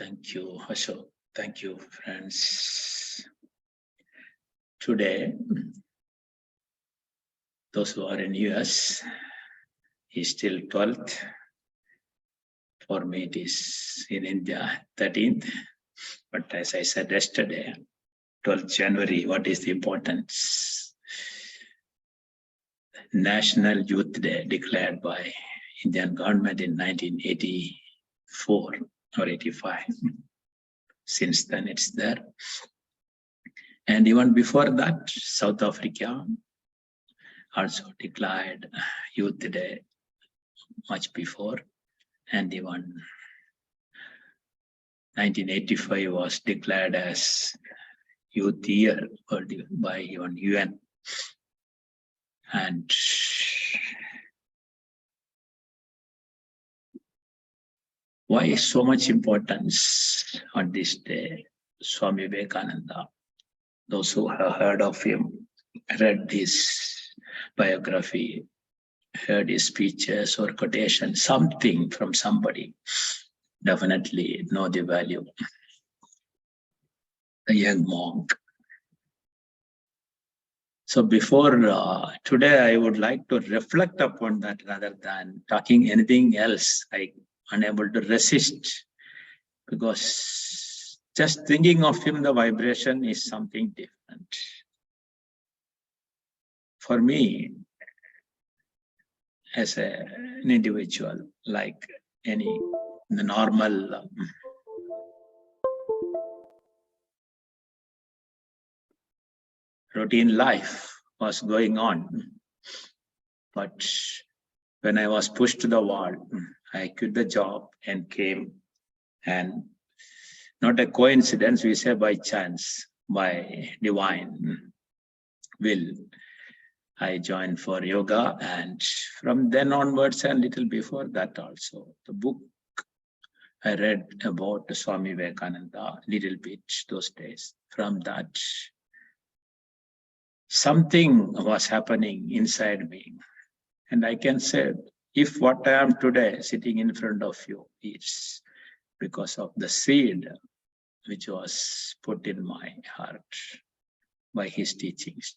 Thank you, Ashok. Thank you, friends. Today, those who are in US, is still 12th. For me, it is in India, 13th. But as I said yesterday, 12th January, what is the importance? National Youth Day declared by Indian government in 1984 or 85. Since then, it's there. And even before that, South Africa also declared Youth Day much before. And even 1985 was declared as Youth Year by even UN. And why so much importance on this day? Swami Vivekananda, those who have heard of him, read his biography, heard his speeches or quotation, something from somebody, definitely know the value. A young monk. So before today, I would like to reflect upon that rather than talking anything else. I'm unable to resist, because just thinking of him, the vibration is something different. For me, as an individual, like the normal routine life was going on. But when I was pushed to the wall, I quit the job and came, and not a coincidence, we say by chance, by divine will, I joined for yoga, and from then onwards and little before that also, the book I read about Swami Vivekananda, little bit those days. From that, something was happening inside me. And I can say, if what I am today sitting in front of you is because of the seed which was put in my heart by his teachings.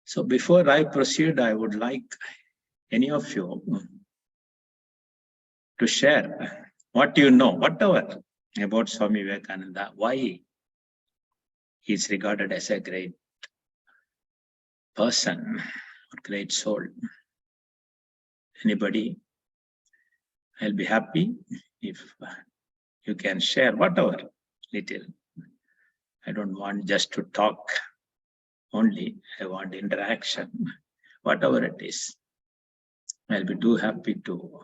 So before I proceed, I would like any of you to share what you know, whatever, about Swami Vivekananda, why he is regarded as a great person, great soul. Anybody? I'll be happy if you can share whatever little. I don't want just to talk only. I want interaction, whatever it is. I'll be too happy to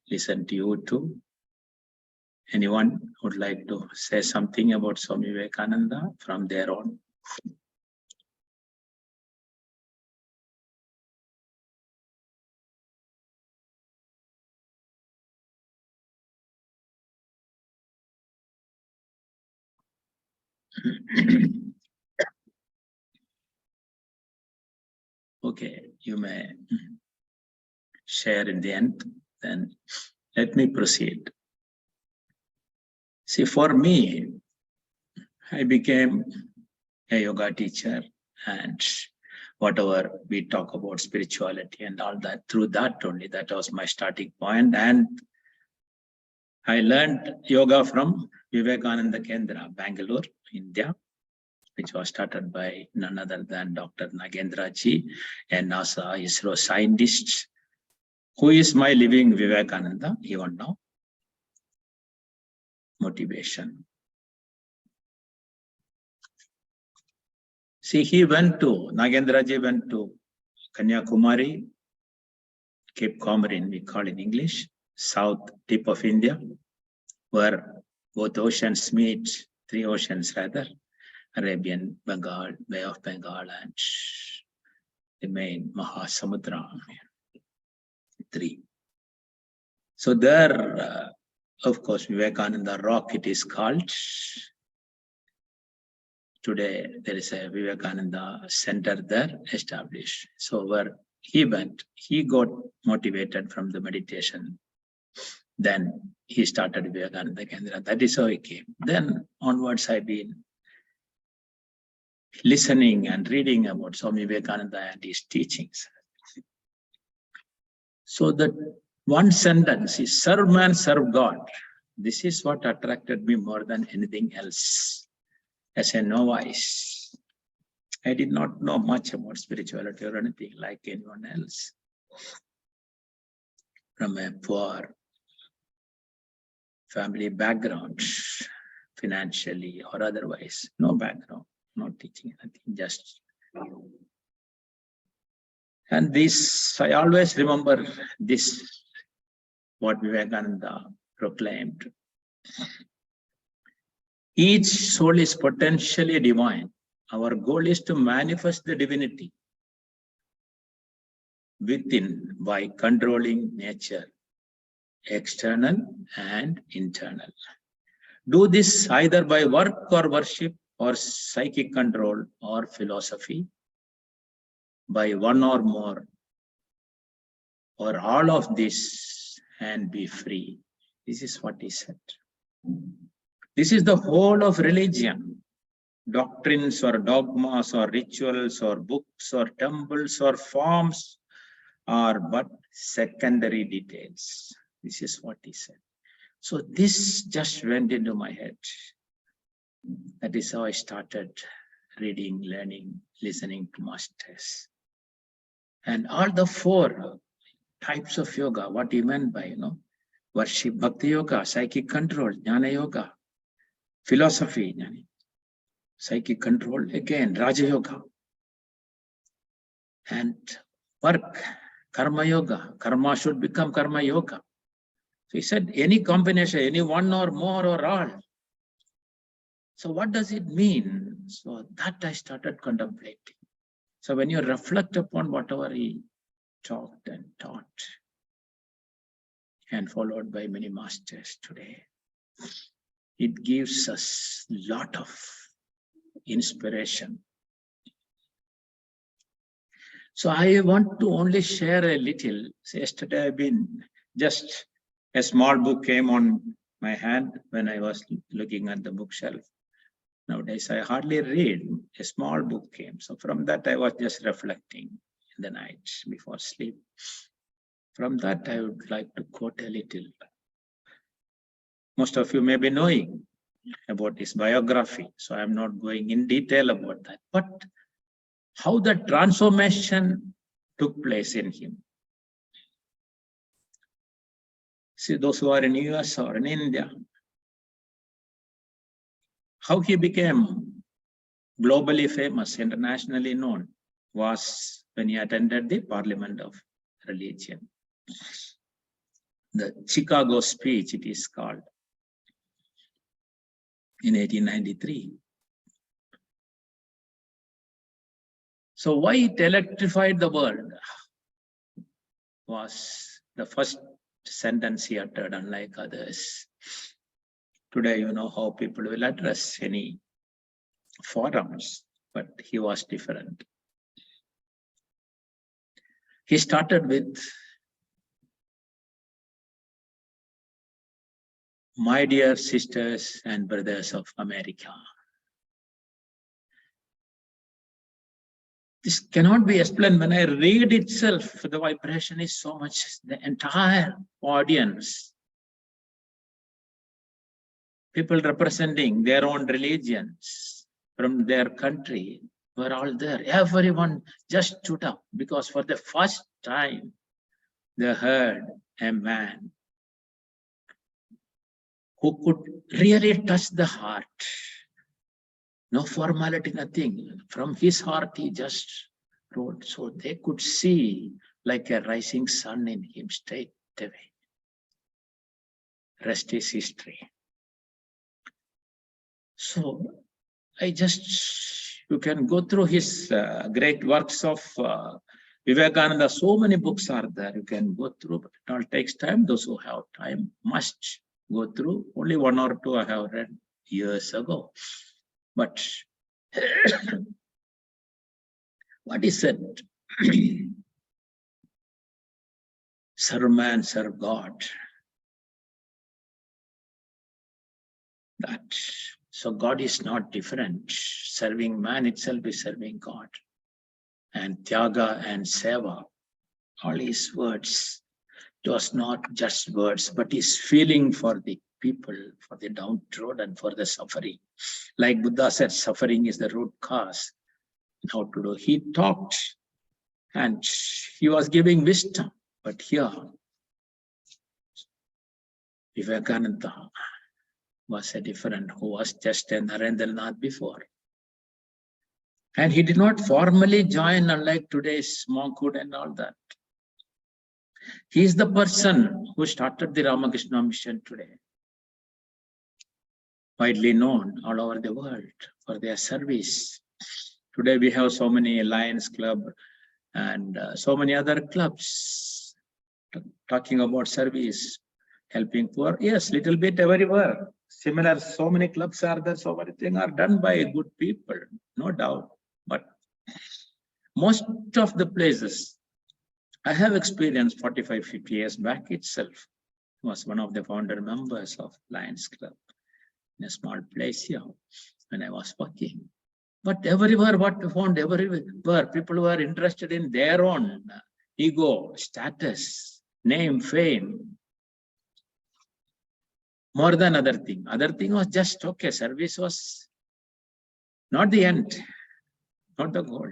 listen to you too. Anyone would like to say something about Swami Vivekananda from their own? Okay, you may share in the end, then let me proceed. See, for me, I became a yoga teacher, and whatever we talk about spirituality and all that, through that only, that was my starting point. And I learned yoga from Vivekananda Kendra, Bangalore, India, which was started by none other than Dr. Nagendra Ji, a NASA ISRO scientist, who is my living Vivekananda even now. Motivation. See, Nagendra Ji went to Kanyakumari, Cape Comorin, we call in English, south tip of India, where both oceans meet, three oceans rather, Arabian, Bengal, Bay of Bengal, and the main Mahasamudra, three. So there, of course, Vivekananda Rock, it is called. Today, there is a Vivekananda Center there established. So where he went, he got motivated from the meditation. Then he started Vivekananda Kendra. That is how he came. Then onwards, I've been listening and reading about Swami Vivekananda and his teachings. So that one sentence is serve man, serve God. This is what attracted me more than anything else. As a novice, I did not know much about spirituality or anything like anyone else. From a poor family background, financially or otherwise, no background, no teaching, nothing, just. And this, I always remember this, what Vivekananda proclaimed. Each soul is potentially divine. Our goal is to manifest the divinity within by controlling nature, external and internal. Do this either by work or worship or psychic control or philosophy, by one or more, or all of this, and be free. This is what he said. This is the whole of religion. Doctrines or dogmas or rituals or books or temples or forms are but secondary details. This is what he said. So this just went into my head. That is how I started reading, learning, listening to masters. And all the four types of yoga, what he meant by, worship, bhakti yoga, psychic control, jnana yoga, philosophy, psychic control, again, Raja Yoga, and work, karma yoga. Karma should become karma yoga. So he said any combination, any one or more or all. So what does it mean? So that I started contemplating. So when you reflect upon whatever he talked and taught, and followed by many masters today, it gives us a lot of inspiration. So I want to only share a little. So yesterday I've been just a small book came on my hand when I was looking at the bookshelf. Nowadays I hardly read. A small book came. So from that I was just reflecting in the night before sleep. From that I would like to quote a little. Most of you may be knowing about his biography, so I'm not going in detail about that. But how the transformation took place in him. See, those who are in US or in India, how he became globally famous, internationally known, was when he attended the Parliament of Religion. The Chicago speech, it is called, in 1893. So why it electrified the world was the first sentence he uttered, unlike others. Today, you know how people will address any forums, but he was different. He started with, my dear sisters and brothers of America. This cannot be explained. When I read itself, the vibration is so much, the entire audience, people representing their own religions from their country were all there. Everyone just stood up because for the first time they heard a man who could really touch the heart. No formality, nothing. From his heart, he just wrote. So they could see like a rising sun in him straight away. Rest is history. So I just, you can go through his great works of Vivekananda. So many books are there. You can go through, but it all takes time. Those who have time must go through. Only one or two I have read years ago. But what is it? Serve man, serve God. That. So God is not different. Serving man itself is serving God. And Tyaga and Seva, all his words, it was not just words, but his feeling for the people, for the downtrodden, for the suffering. Like Buddha said, suffering is the root cause. How to do? He talked and he was giving wisdom. But here, Vivekananda was a different, who was just a Narendranath before. And he did not formally join, unlike today's monkhood and all that. He is the person who started the Ramakrishna mission today. Widely known all over the world for their service. Today we have so many Lions Club and so many other clubs talking about service, helping poor. Yes, little bit everywhere. Similar, so many clubs are there, so many things are done by good people, no doubt. But most of the places, I have experienced 45, 50 years back itself, was one of the founder members of Lions Club in a small place here when I was working. But everywhere, what we found, everywhere, people were interested in their own ego, status, name, fame, more than other thing. Other thing was just, okay, service was not the end, not the goal.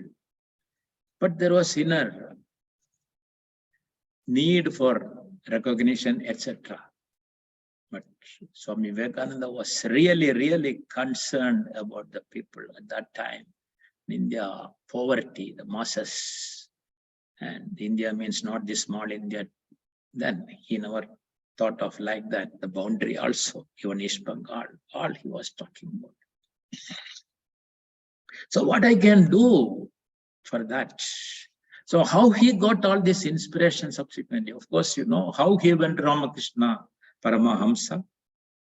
But there was inner need for recognition, etc. But Swami Vivekananda was really, really concerned about the people at that time. In India, poverty, the masses, and India means not the small India. Then he never thought of like that, the boundary also, even East Bengal, all he was talking about. So what I can do for that? So how he got all this inspiration subsequently? Of course, you know how he went to Ramakrishna Paramahamsa.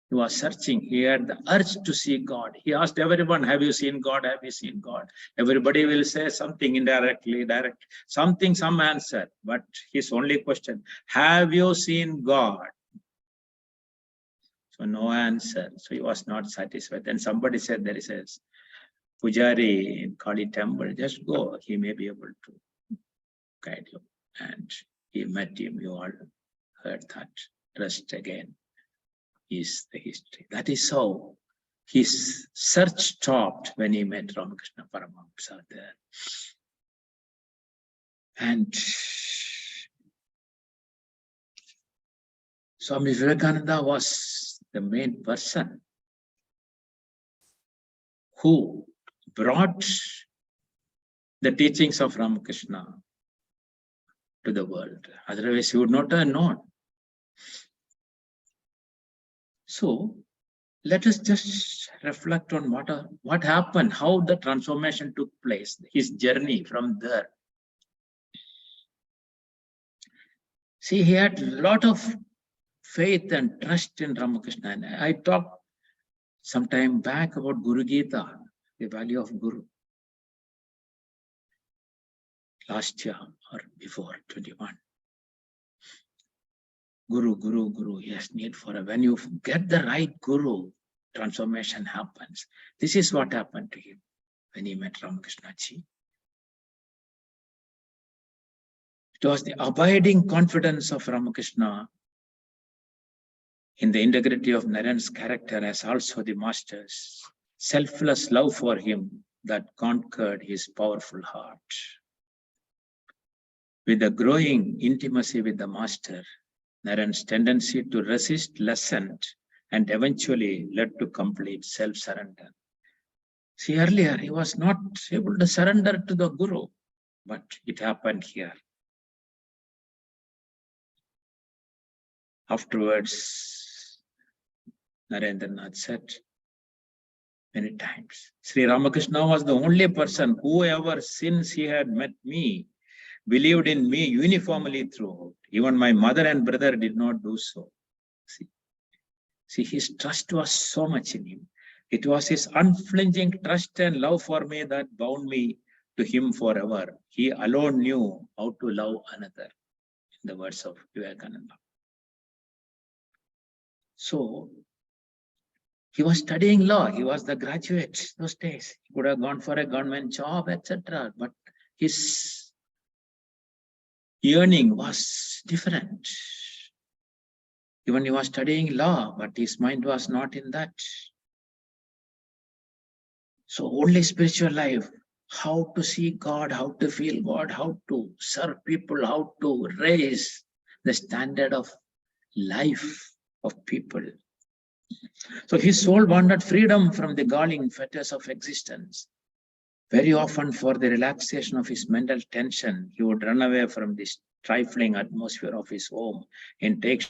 He was searching. He had the urge to see God. He asked everyone, have you seen God? Have you seen God? Everybody will say something indirectly, direct, something, some answer. But his only question, have you seen God? So no answer. So he was not satisfied. Then somebody said, there is a Pujari in Kali temple. Just go. He may be able to guide you. And he met him. You all heard that. Trust again is the history. That is how his search stopped when he met Ramakrishna Paramahamsa there. And Swami Vivekananda was the main person who brought the teachings of Ramakrishna to the world. Otherwise, he would not have known. So let us just reflect on what happened, how the transformation took place, his journey from there. See, he had a lot of faith and trust in Ramakrishna. And I talked some time back about Guru Gita, the value of Guru. Last year or before, 21. Guru, yes, need for a, when you get the right Guru, transformation happens. This is what happened to him when he met Ramakrishna Ji. It was the abiding confidence of Ramakrishna in the integrity of Naren's character as also the master's selfless love for him that conquered his powerful heart. With the growing intimacy with the master, Naren's tendency to resist lessened and eventually led to complete self-surrender. See, earlier he was not able to surrender to the Guru, but it happened here. Afterwards, Narendranath said many times, Sri Ramakrishna was the only person who ever since he had met me, believed in me uniformly throughout. Even my mother and brother did not do so. See, his trust was so much in him. It was his unflinching trust and love for me that bound me to him forever. He alone knew how to love another, in the words of Vivekananda. So, He was studying law. He was the graduate those days. He could have gone for a government job, etc. But his yearning was different. Even he was studying law, but his mind was not in that. So only spiritual life, how to see God, how to feel God, how to serve people, how to raise the standard of life of people. So his soul wanted freedom from the galling fetters of existence. Very often, for the relaxation of his mental tension, he would run away from this trifling atmosphere of his home and take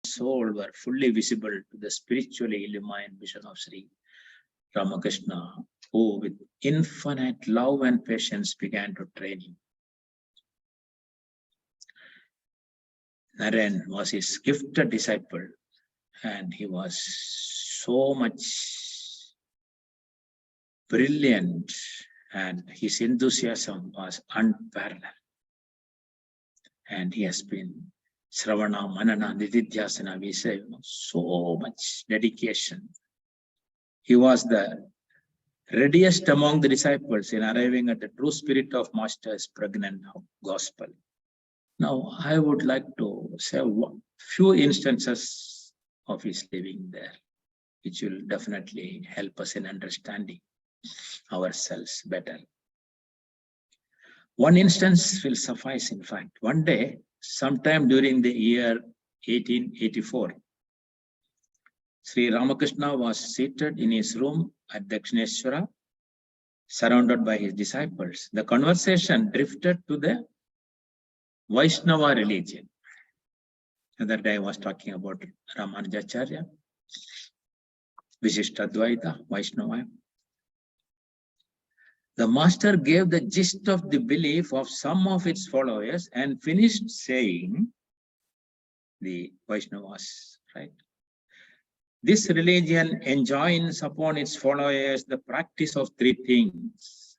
soul were fully visible to the spiritually illumined vision of Sri Ramakrishna, who with infinite love and patience began to train him. Naren was his gifted disciple, and he was so much brilliant, and his enthusiasm was unparalleled. And he has been Sravana, Manana, Nididhyasana, we say, so much dedication. He was the readiest among the disciples in arriving at the true spirit of Master's pregnant gospel. Now, I would like to say a few instances of his living there, which will definitely help us in understanding ourselves better. One instance will suffice, in fact. One day, sometime during the year 1884, Sri Ramakrishna was seated in his room at Dakshineshwara, surrounded by his disciples. The conversation drifted to the Vaishnava religion. The other day I was talking about Ramanujacharya, Vishishtadvaita, Vaishnava. The master gave the gist of the belief of some of its followers and finished saying, the Vaishnavas, right? This religion enjoins upon its followers the practice of three things: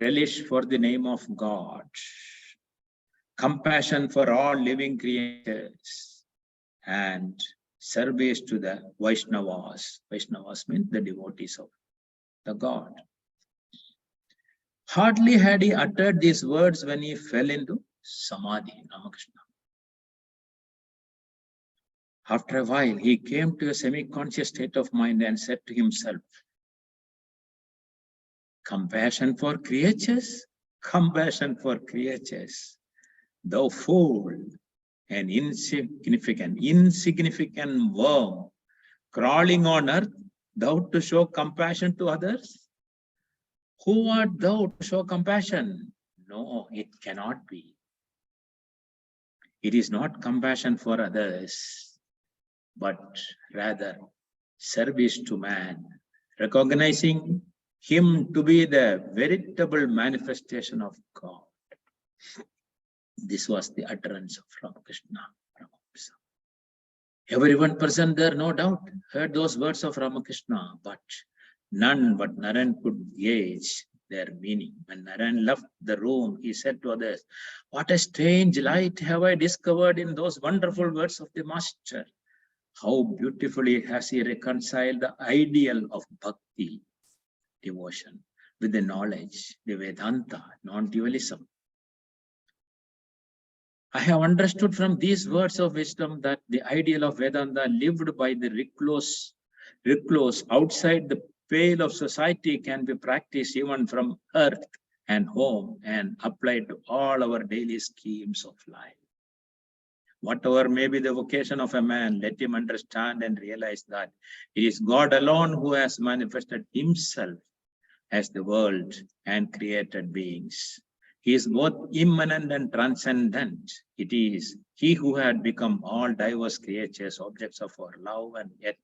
relish for the name of God, compassion for all living creatures, and service to the Vaishnavas. Vaishnavas means the devotees of the God. Hardly had he uttered these words when he fell into Samadhi, Ramakrishna. After a while, he came to a semi-conscious state of mind and said to himself, compassion for creatures, compassion for creatures. Thou fool, an insignificant worm crawling on earth, thou to show compassion to others? Who art thou to show compassion? No, it cannot be. It is not compassion for others, but rather service to man, recognizing him to be the veritable manifestation of God. This was the utterance of Ramakrishna. Everyone present there, no doubt, heard those words of Ramakrishna, but none but Naren could gauge their meaning. When Naren left the room, he said to others, what a strange light have I discovered in those wonderful words of the Master. How beautifully has he reconciled the ideal of bhakti, devotion, with the knowledge, the Vedanta, non-dualism. I have understood from these words of wisdom that the ideal of Vedanta lived by the recluse outside the pale of society can be practiced even from earth and home and applied to all our daily schemes of life. Whatever may be the vocation of a man, let him understand and realize that it is God alone who has manifested himself as the world and created beings. He is both immanent and transcendent. It is he who had become all diverse creatures, objects of our love, and yet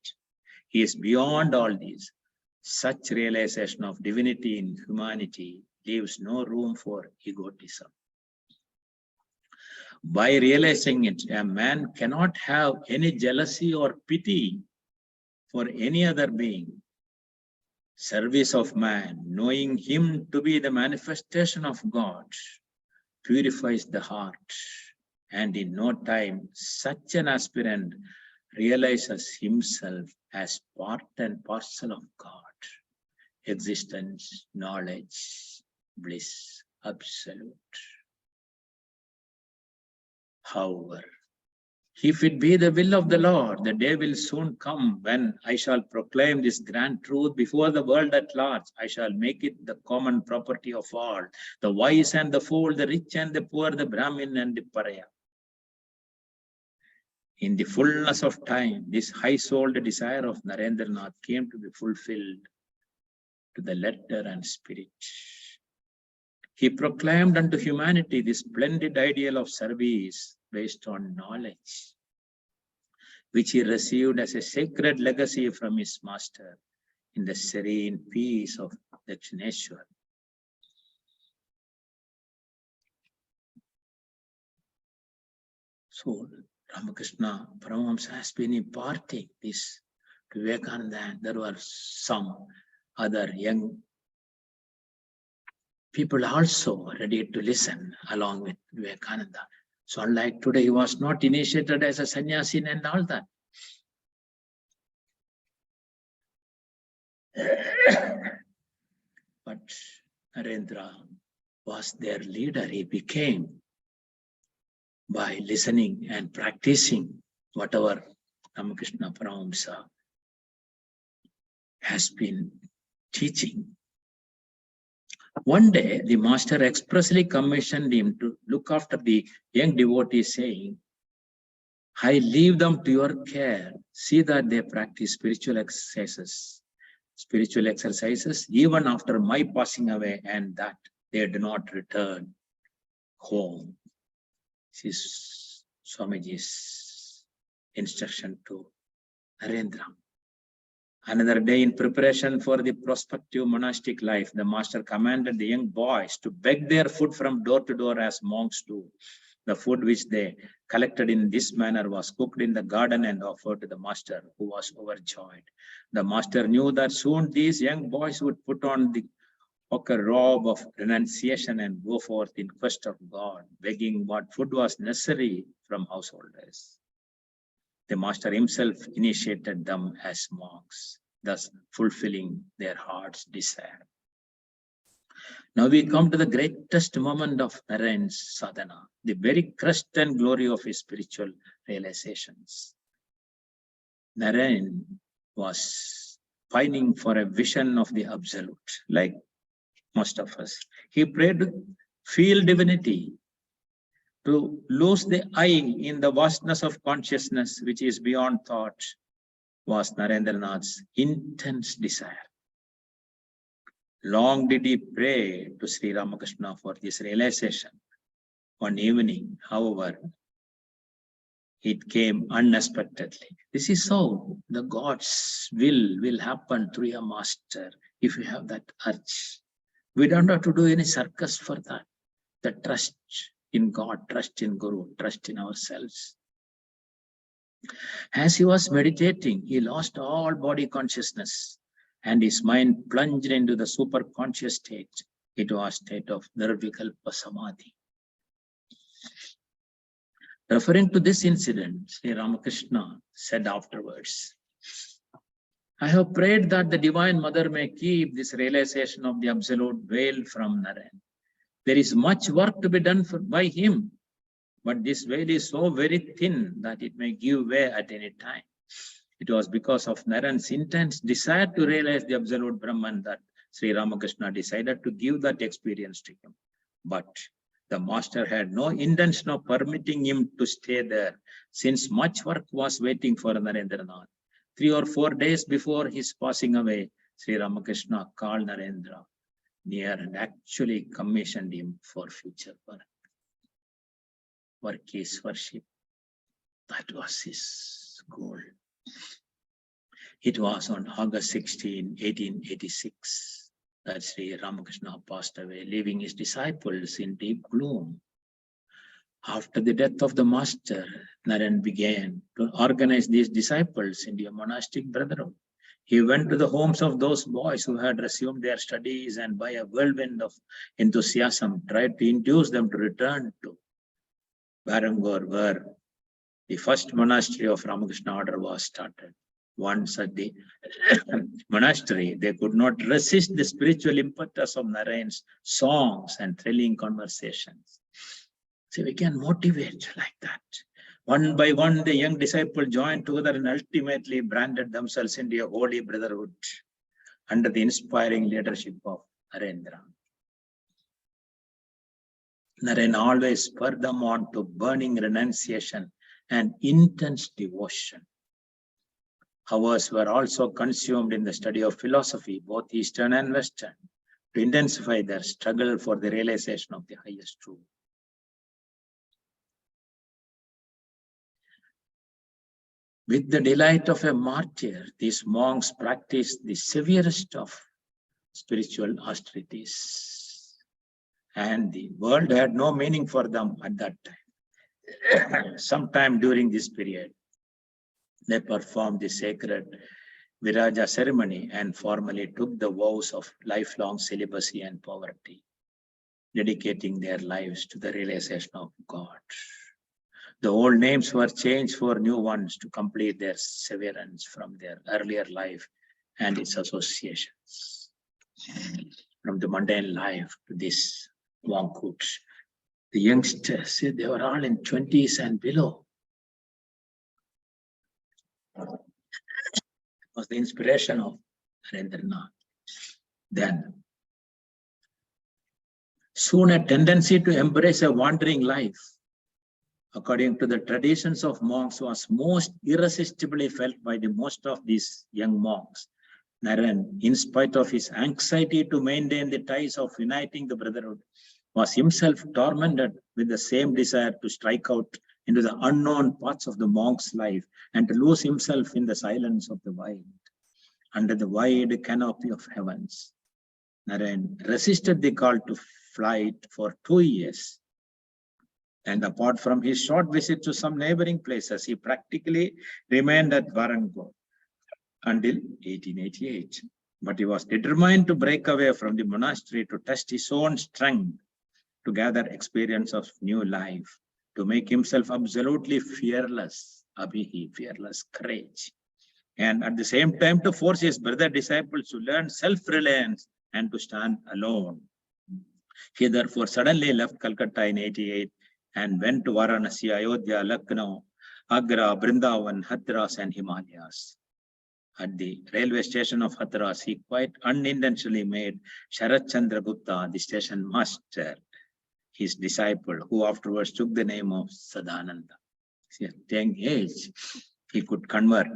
he is beyond all these. Such realization of divinity in humanity leaves no room for egotism. By realizing it, a man cannot have any jealousy or pity for any other being. Service of man, knowing him to be the manifestation of God, purifies the heart, and in no time, such an aspirant realizes himself as part and parcel of God, existence, knowledge, bliss, absolute. However, if it be the will of the Lord, the day will soon come when I shall proclaim this grand truth before the world at large. I shall make it the common property of all, the wise and the fool, the rich and the poor, the Brahmin and the Pariah. In the fullness of time, this high-souled desire of Narendranath came to be fulfilled to the letter and spirit. He proclaimed unto humanity this splendid ideal of service based on knowledge, which he received as a sacred legacy from his master in the serene peace of Dakshineshwar. So Ramakrishna Paramahamsa has been imparting this to Vivekananda, and there were some other young people also ready to listen along with Vivekananda. So unlike today, he was not initiated as a sannyasin and all that. But Narendra was their leader. He became by listening and practicing whatever Ramakrishna Paramahamsa has been teaching. One day, the master expressly commissioned him to look after the young devotees, saying, I leave them to your care. See that they practice spiritual exercises even after my passing away, and that they do not return home. This is Swamiji's instruction to Narendra. Another day, in preparation for the prospective monastic life, the master commanded the young boys to beg their food from door to door as monks do. The food which they collected in this manner was cooked in the garden and offered to the master, who was overjoyed. The master knew that soon these young boys would put on the ochre robe of renunciation and go forth in quest of God, begging what food was necessary from householders. The master himself initiated them as monks, thus fulfilling their heart's desire. Now we come to the greatest moment of Narayan's sadhana, the very crest and glory of his spiritual realizations. Narayan was pining for a vision of the absolute, like most of us. He prayed to feel divinity, to lose the eye in the vastness of consciousness, which is beyond thought, was Narendranath's intense desire. Long did he pray to Sri Ramakrishna for this realization. One evening, however, it came unexpectedly. This is how the God's will happen through a master if you have that urge. We don't have to do any circus for that. The trust in God, trust in Guru, trust in ourselves. As he was meditating, he lost all body consciousness and his mind plunged into the super-conscious state. It was a state of nirvikalpa samadhi. Referring to this incident, Sri Ramakrishna said afterwards, I have prayed that the Divine Mother may keep this realization of the absolute veil from Narayan. There is much work to be done by him, but this veil is so very thin that it may give way at any time. It was because of Narayan's intense desire to realize the absolute Brahman that Sri Ramakrishna decided to give that experience to him. But the master had no intention of permitting him to stay there, since much work was waiting for Narendranath. 3 or 4 days before his passing away, Sri Ramakrishna called Narendra near and actually commissioned him for future work. Work is worship. That was his goal. It was on August 16, 1886, that Sri Ramakrishna passed away, leaving his disciples in deep gloom. After the death of the master, Narayan began to organize these disciples into a monastic brotherhood. He went to the homes of those boys who had resumed their studies and by a whirlwind of enthusiasm tried to induce them to return to Barangor, where the first monastery of Ramakrishna order was started. Once at the monastery, they could not resist the spiritual impetus of Narayan's songs and thrilling conversations. So we can motivate like that. One by one, the young disciples joined together and ultimately branded themselves into a holy brotherhood under the inspiring leadership of Narendra. Narayan always spurred them on to burning renunciation and intense devotion. Hours were also consumed in the study of philosophy, both Eastern and Western, to intensify their struggle for the realization of the highest truth. With the delight of a martyr, these monks practiced the severest of spiritual austerities. And the world had no meaning for them at that time. Sometime during this period, they performed the sacred Viraja ceremony and formally took the vows of lifelong celibacy and poverty, dedicating their lives to the realization of God. The old names were changed for new ones to complete their severance from their earlier life and its associations. From the mundane life to this monkhood. The youngsters, they were all in 20s and below. It was the inspiration of Narendranath. Then, soon a tendency to embrace a wandering life, according to the traditions of monks, was most irresistibly felt by the most of these young monks. Narayan, in spite of his anxiety to maintain the ties of uniting the brotherhood, was himself tormented with the same desire to strike out into the unknown parts of the monk's life and to lose himself in the silence of the wild, under the wide canopy of heavens. Narayan resisted the call to flight for 2 years. And apart from his short visit to some neighboring places, he practically remained at Barangor until 1888. But he was determined to break away from the monastery to test his own strength, to gather experience of new life, to make himself absolutely fearless, abhihi, fearless courage. And at the same time to force his brother disciples to learn self-reliance and to stand alone. He therefore suddenly left Calcutta in 88 and went to Varanasi, Ayodhya, Lucknow, Agra, Brindavan, Hathras, and Himalayas. At the railway station of Hathras, he quite unintentionally made Sharat Chandra Gupta the station master, his disciple, who afterwards took the name of Sadananda. See, at a young age, he could convert.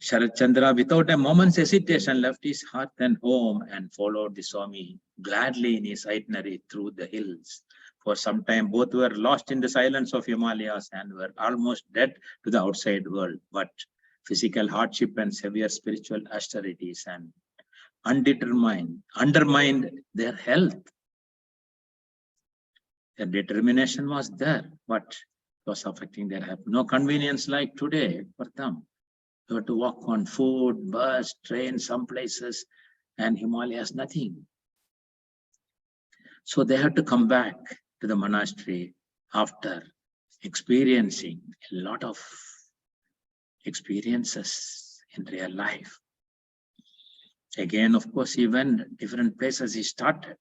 Sharat Chandra, without a moment's hesitation, left his hearth and home and followed the Swami gladly in his itinerary through the hills. For some time, both were lost in the silence of Himalayas and were almost dead to the outside world. But physical hardship and severe spiritual austerities and undermined their health. Their determination was there, but it was affecting their health. No convenience like today for them. They had to walk on food, bus, train, some places, and Himalayas, nothing. So they had to come back to the monastery after experiencing a lot of experiences in real life. Again, of course, he went different places he started.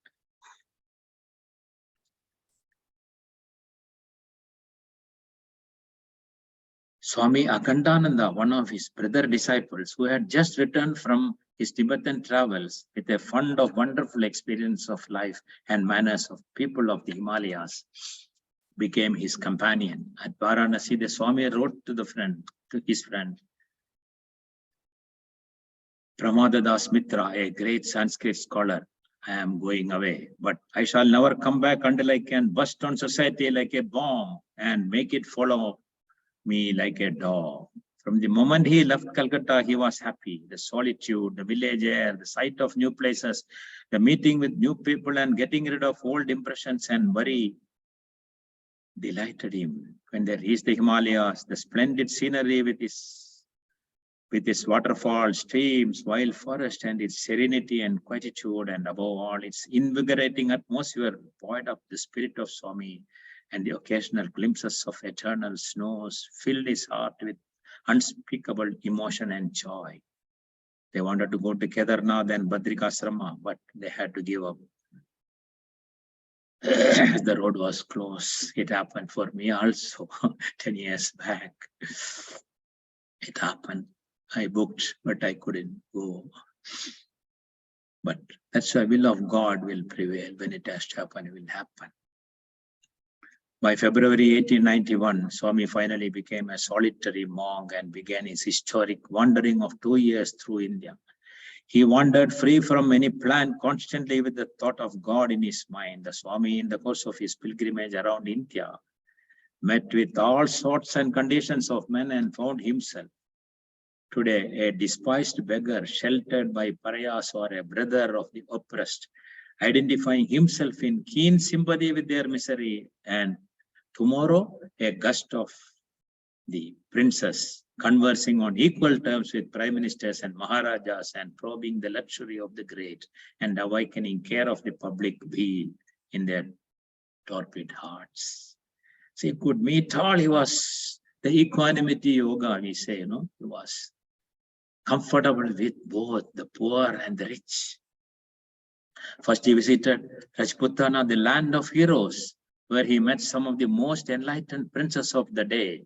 Swami Akhandananda, one of his brother disciples who had just returned from his Tibetan travels with a fund of wonderful experience of life and manners of people of the Himalayas, became his companion. At Varanasi, the Swami wrote to his friend, Pramadadas Mitra, a great Sanskrit scholar, I am going away, but I shall never come back until I can burst on society like a bomb and make it follow me like a dog. From the moment he left Calcutta, he was happy. The solitude, the village air, the sight of new places, the meeting with new people and getting rid of old impressions and worry delighted him. When they reached the Himalayas, the splendid scenery with its with its waterfalls, streams, wild forest, and its serenity and quietude, and above all, its invigorating atmosphere, buoyed up the spirit of Swami, and the occasional glimpses of eternal snows filled his heart with unspeakable emotion and joy. They wanted to go to Kedarnath and Badrikasrama, but they had to give up. The road was closed. It happened for me also 10 years back. It happened. I booked, but I couldn't go. But that's why will of God will prevail. When it has to happen, it will happen. By February 1891, Swami finally became a solitary monk and began his historic wandering of 2 years through India. He wandered free from any plan, constantly with the thought of God in his mind. The Swami, in the course of his pilgrimage around India, met with all sorts and conditions of men and found himself today a despised beggar, sheltered by pariahs, or a brother of the oppressed, identifying himself in keen sympathy with their misery, and tomorrow a guest of the princess, conversing on equal terms with prime ministers and maharajas, and probing the luxury of the great, and awakening care of the public weal in their torpid hearts. So he could meet all. He was the equanimity yoga, we say, he was comfortable with both the poor and the rich. First he visited Rajputana, the land of heroes, where he met some of the most enlightened princes of the day.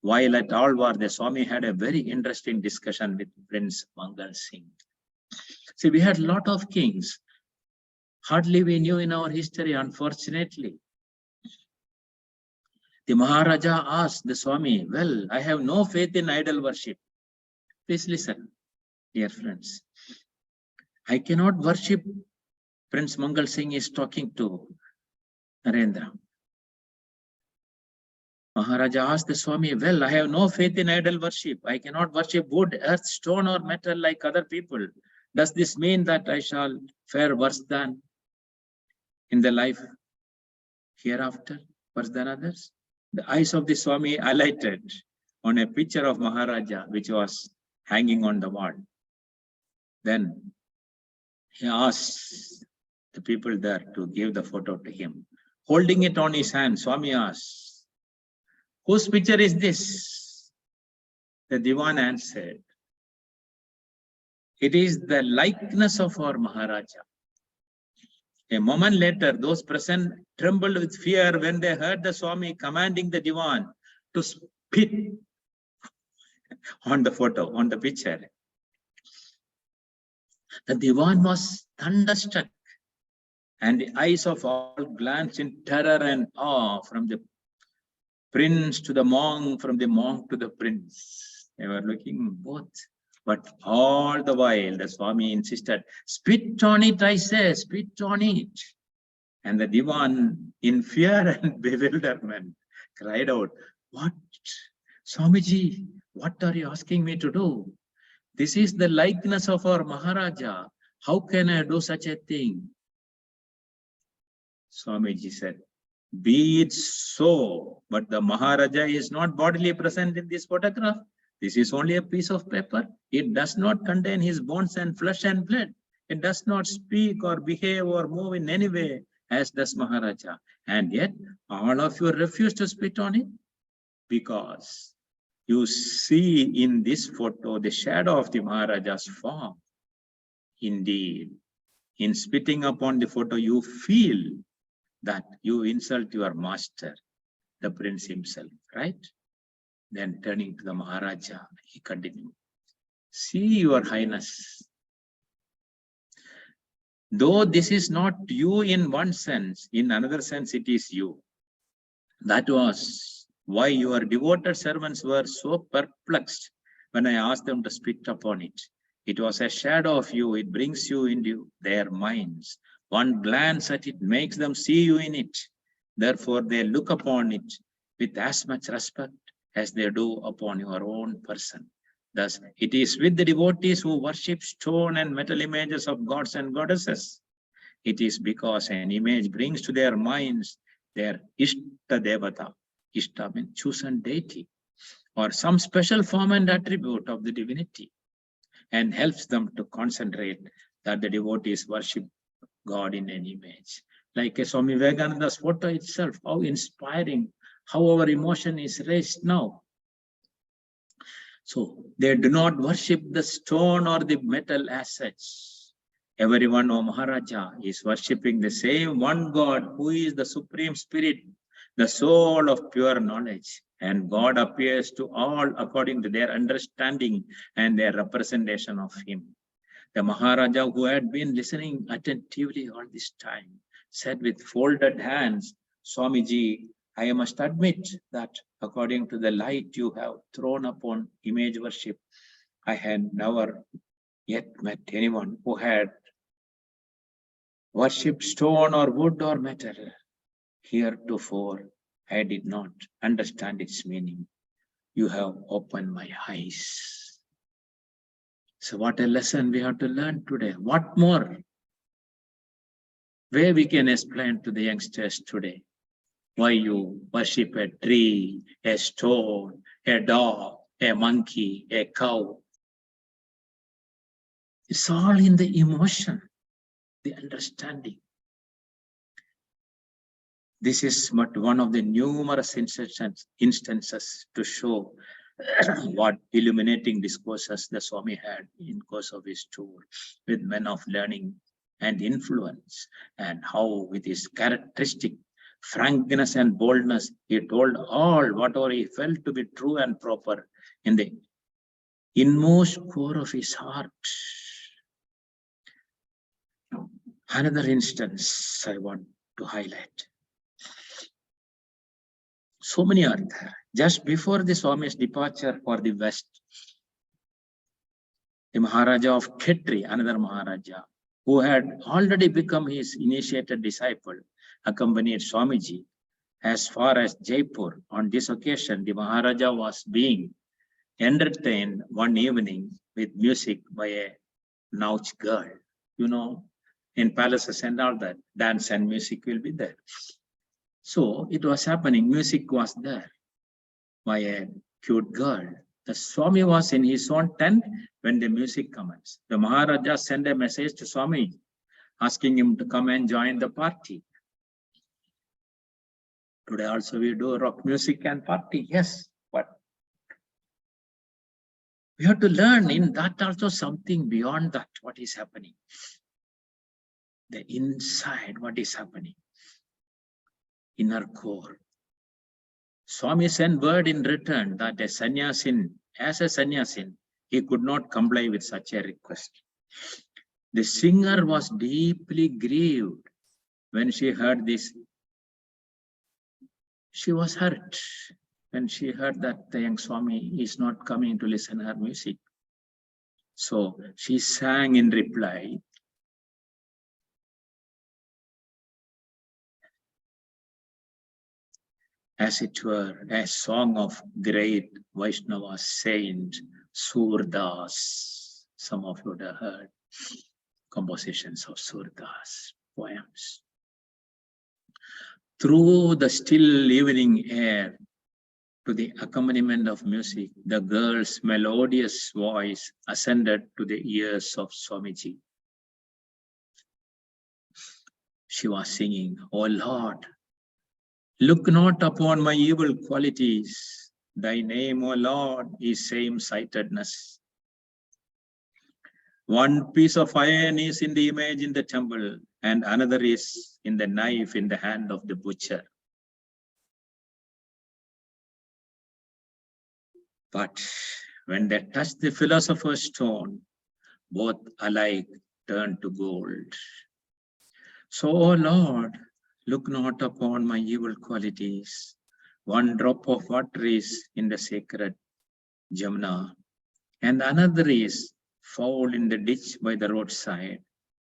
While at Alwar, the Swami had a very interesting discussion with Prince Mangal Singh. See, we had a lot of kings. Hardly we knew in our history, unfortunately. The Maharaja asked the Swami, well, I have no faith in idol worship. Please listen, dear friends. I cannot worship. Prince Mangal Singh is talking to Narendra. Maharaja asked the Swami, well, I have no faith in idol worship. I cannot worship wood, earth, stone, or metal like other people. Does this mean that I shall fare worse than in the life hereafter, worse than others? The eyes of the Swami alighted on a picture of Maharaja, which was hanging on the wall. Then he asked the people there to give the photo to him. Holding it on his hand, Swami asked, whose picture is this? The Diwan answered, it is the likeness of our Maharaja. A moment later, those present trembled with fear when they heard the Swami commanding the Diwan to spit on the photo, on the picture. The Diwan was thunderstruck, and the eyes of all glanced in terror and awe, from the prince to the monk, from the monk to the prince. They were looking both. But all the while, the Swami insisted, spit on it, I say, spit on it. And the Diwan, in fear and bewilderment, cried out, what? Swamiji, what are you asking me to do? This is the likeness of our Maharaja. How can I do such a thing? Swamiji said, be it so, but the Maharaja is not bodily present in this photograph. This is only a piece of paper. It does not contain his bones and flesh and blood. It does not speak or behave or move in any way as does Maharaja. And yet, all of you refuse to spit on it because you see in this photo the shadow of the Maharaja's form. Indeed, in spitting upon the photo, you feel that you insult your master, the prince himself, right? Then turning to the Maharaja, he continued, see, your highness, though this is not you in one sense, in another sense it is you. That was why your devoted servants were so perplexed when I asked them to spit upon it. It was a shadow of you. It brings you into their minds. One glance at it makes them see you in it. Therefore, they look upon it with as much respect as they do upon your own person. Thus, it is with the devotees who worship stone and metal images of gods and goddesses. It is because an image brings to their minds their Ishta Devata. Ishta means chosen deity. or some special form and attribute of the divinity, and helps them to concentrate that the devotees worship God in an image. Like a Swami Vivekananda's photo itself, how inspiring, how our emotion is raised now. So they do not worship the stone or the metal as such. Everyone, O Maharaja, is worshipping the same one God who is the Supreme Spirit, the soul of pure knowledge. And God appears to all according to their understanding and their representation of Him. The Maharaja, who had been listening attentively all this time, said with folded hands, Swamiji, I must admit that according to the light you have thrown upon image worship, I had never yet met anyone who had worshipped stone or wood or metal. Heretofore, I did not understand its meaning. You have opened my eyes. So what a lesson we have to learn today. What more? Where we can explain to the youngsters today why you worship a tree, a stone, a dog, a monkey, a cow. It's all in the emotion, the understanding. This is but one of the numerous instances to show what illuminating discourses the Swami had in course of his tour with men of learning and influence, and how with his characteristic frankness and boldness, he told all whatever he felt to be true and proper in the inmost core of his heart. Another instance I want to highlight. So many are there. Just before the Swami's departure for the West, the Maharaja of Khetri, another Maharaja, who had already become his initiated disciple, accompanied Swamiji as far as Jaipur. On this occasion, the Maharaja was being entertained one evening with music by a Nauch girl. You know, in palaces and all that, dance and music will be there. So it was happening, music was there by a cute girl. The Swami was in his own tent when the music commenced. The Maharaja sent a message to Swami asking him to come and join the party. Today also we do rock music and party, yes, but we have to learn in that also something beyond that, what is happening. The inside, what is happening. Inner core. Swami sent word in return that as a sannyasin, he could not comply with such a request. The singer was deeply grieved when she heard this. She was hurt when she heard that the young Swami is not coming to listen to her music. So she sang in reply, as it were, a song of great Vaishnava saint Surdas. Some of you would have heard compositions of Surdas, poems. Through the still evening air, to the accompaniment of music, the girl's melodious voice ascended to the ears of Swamiji. She was singing, "O Lord, look not upon my evil qualities. Thy name, O Lord, is same-sightedness. One piece of iron is in the image in the temple, and another is in the knife in the hand of the butcher. But when they touch the philosopher's stone, both alike turn to gold. So, O Lord, look not upon my evil qualities. One drop of water is in the sacred Jamuna, and another is found in the ditch by the roadside.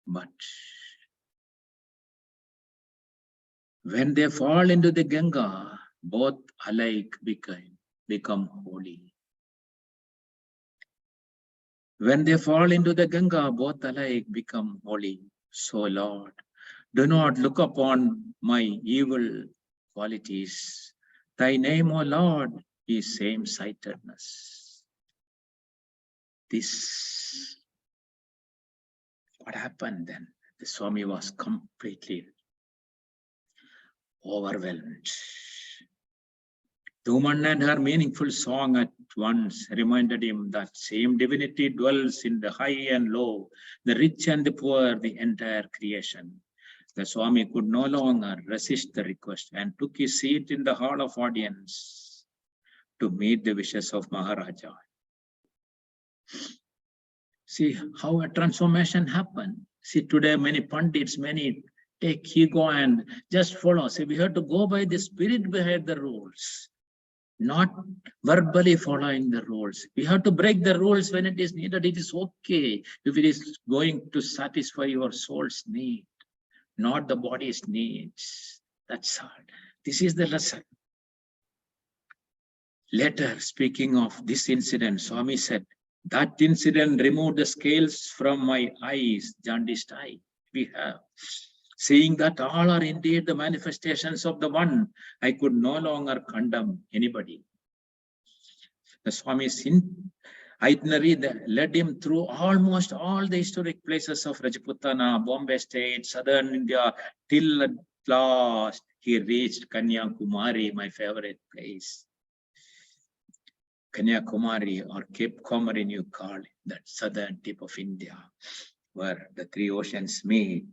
But when they fall into the Ganga, both alike become holy. When they fall into the Ganga, both alike become holy. So, Lord, do not look upon my evil qualities. Thy name, O Lord, is same-sightedness. This, what happened then? The Swami was completely overwhelmed. The woman and her meaningful song at once reminded him that same divinity dwells in the high and low, the rich and the poor, the entire creation. The Swami could no longer resist the request and took his seat in the hall of audience to meet the wishes of Maharaja. See how a transformation happened. See, today many pundits, many take ego and just follow. See, we have to go by the spirit behind the rules, not verbally following the rules. We have to break the rules when it is needed. It is okay if it is going to satisfy your soul's need, not the body's needs. That's all. This is the lesson. Later, speaking of this incident, Swami said, that incident removed the scales from my eyes, jaundiced eye. We have. Seeing that all are indeed the manifestations of the one, I could no longer condemn anybody. The Swami's itinerary led him through almost all the historic places of Rajputana, Bombay State, southern India, till at last he reached Kanyakumari, my favorite place. Kanyakumari, or Cape Comorin you call it, that southern tip of India, where the three oceans meet.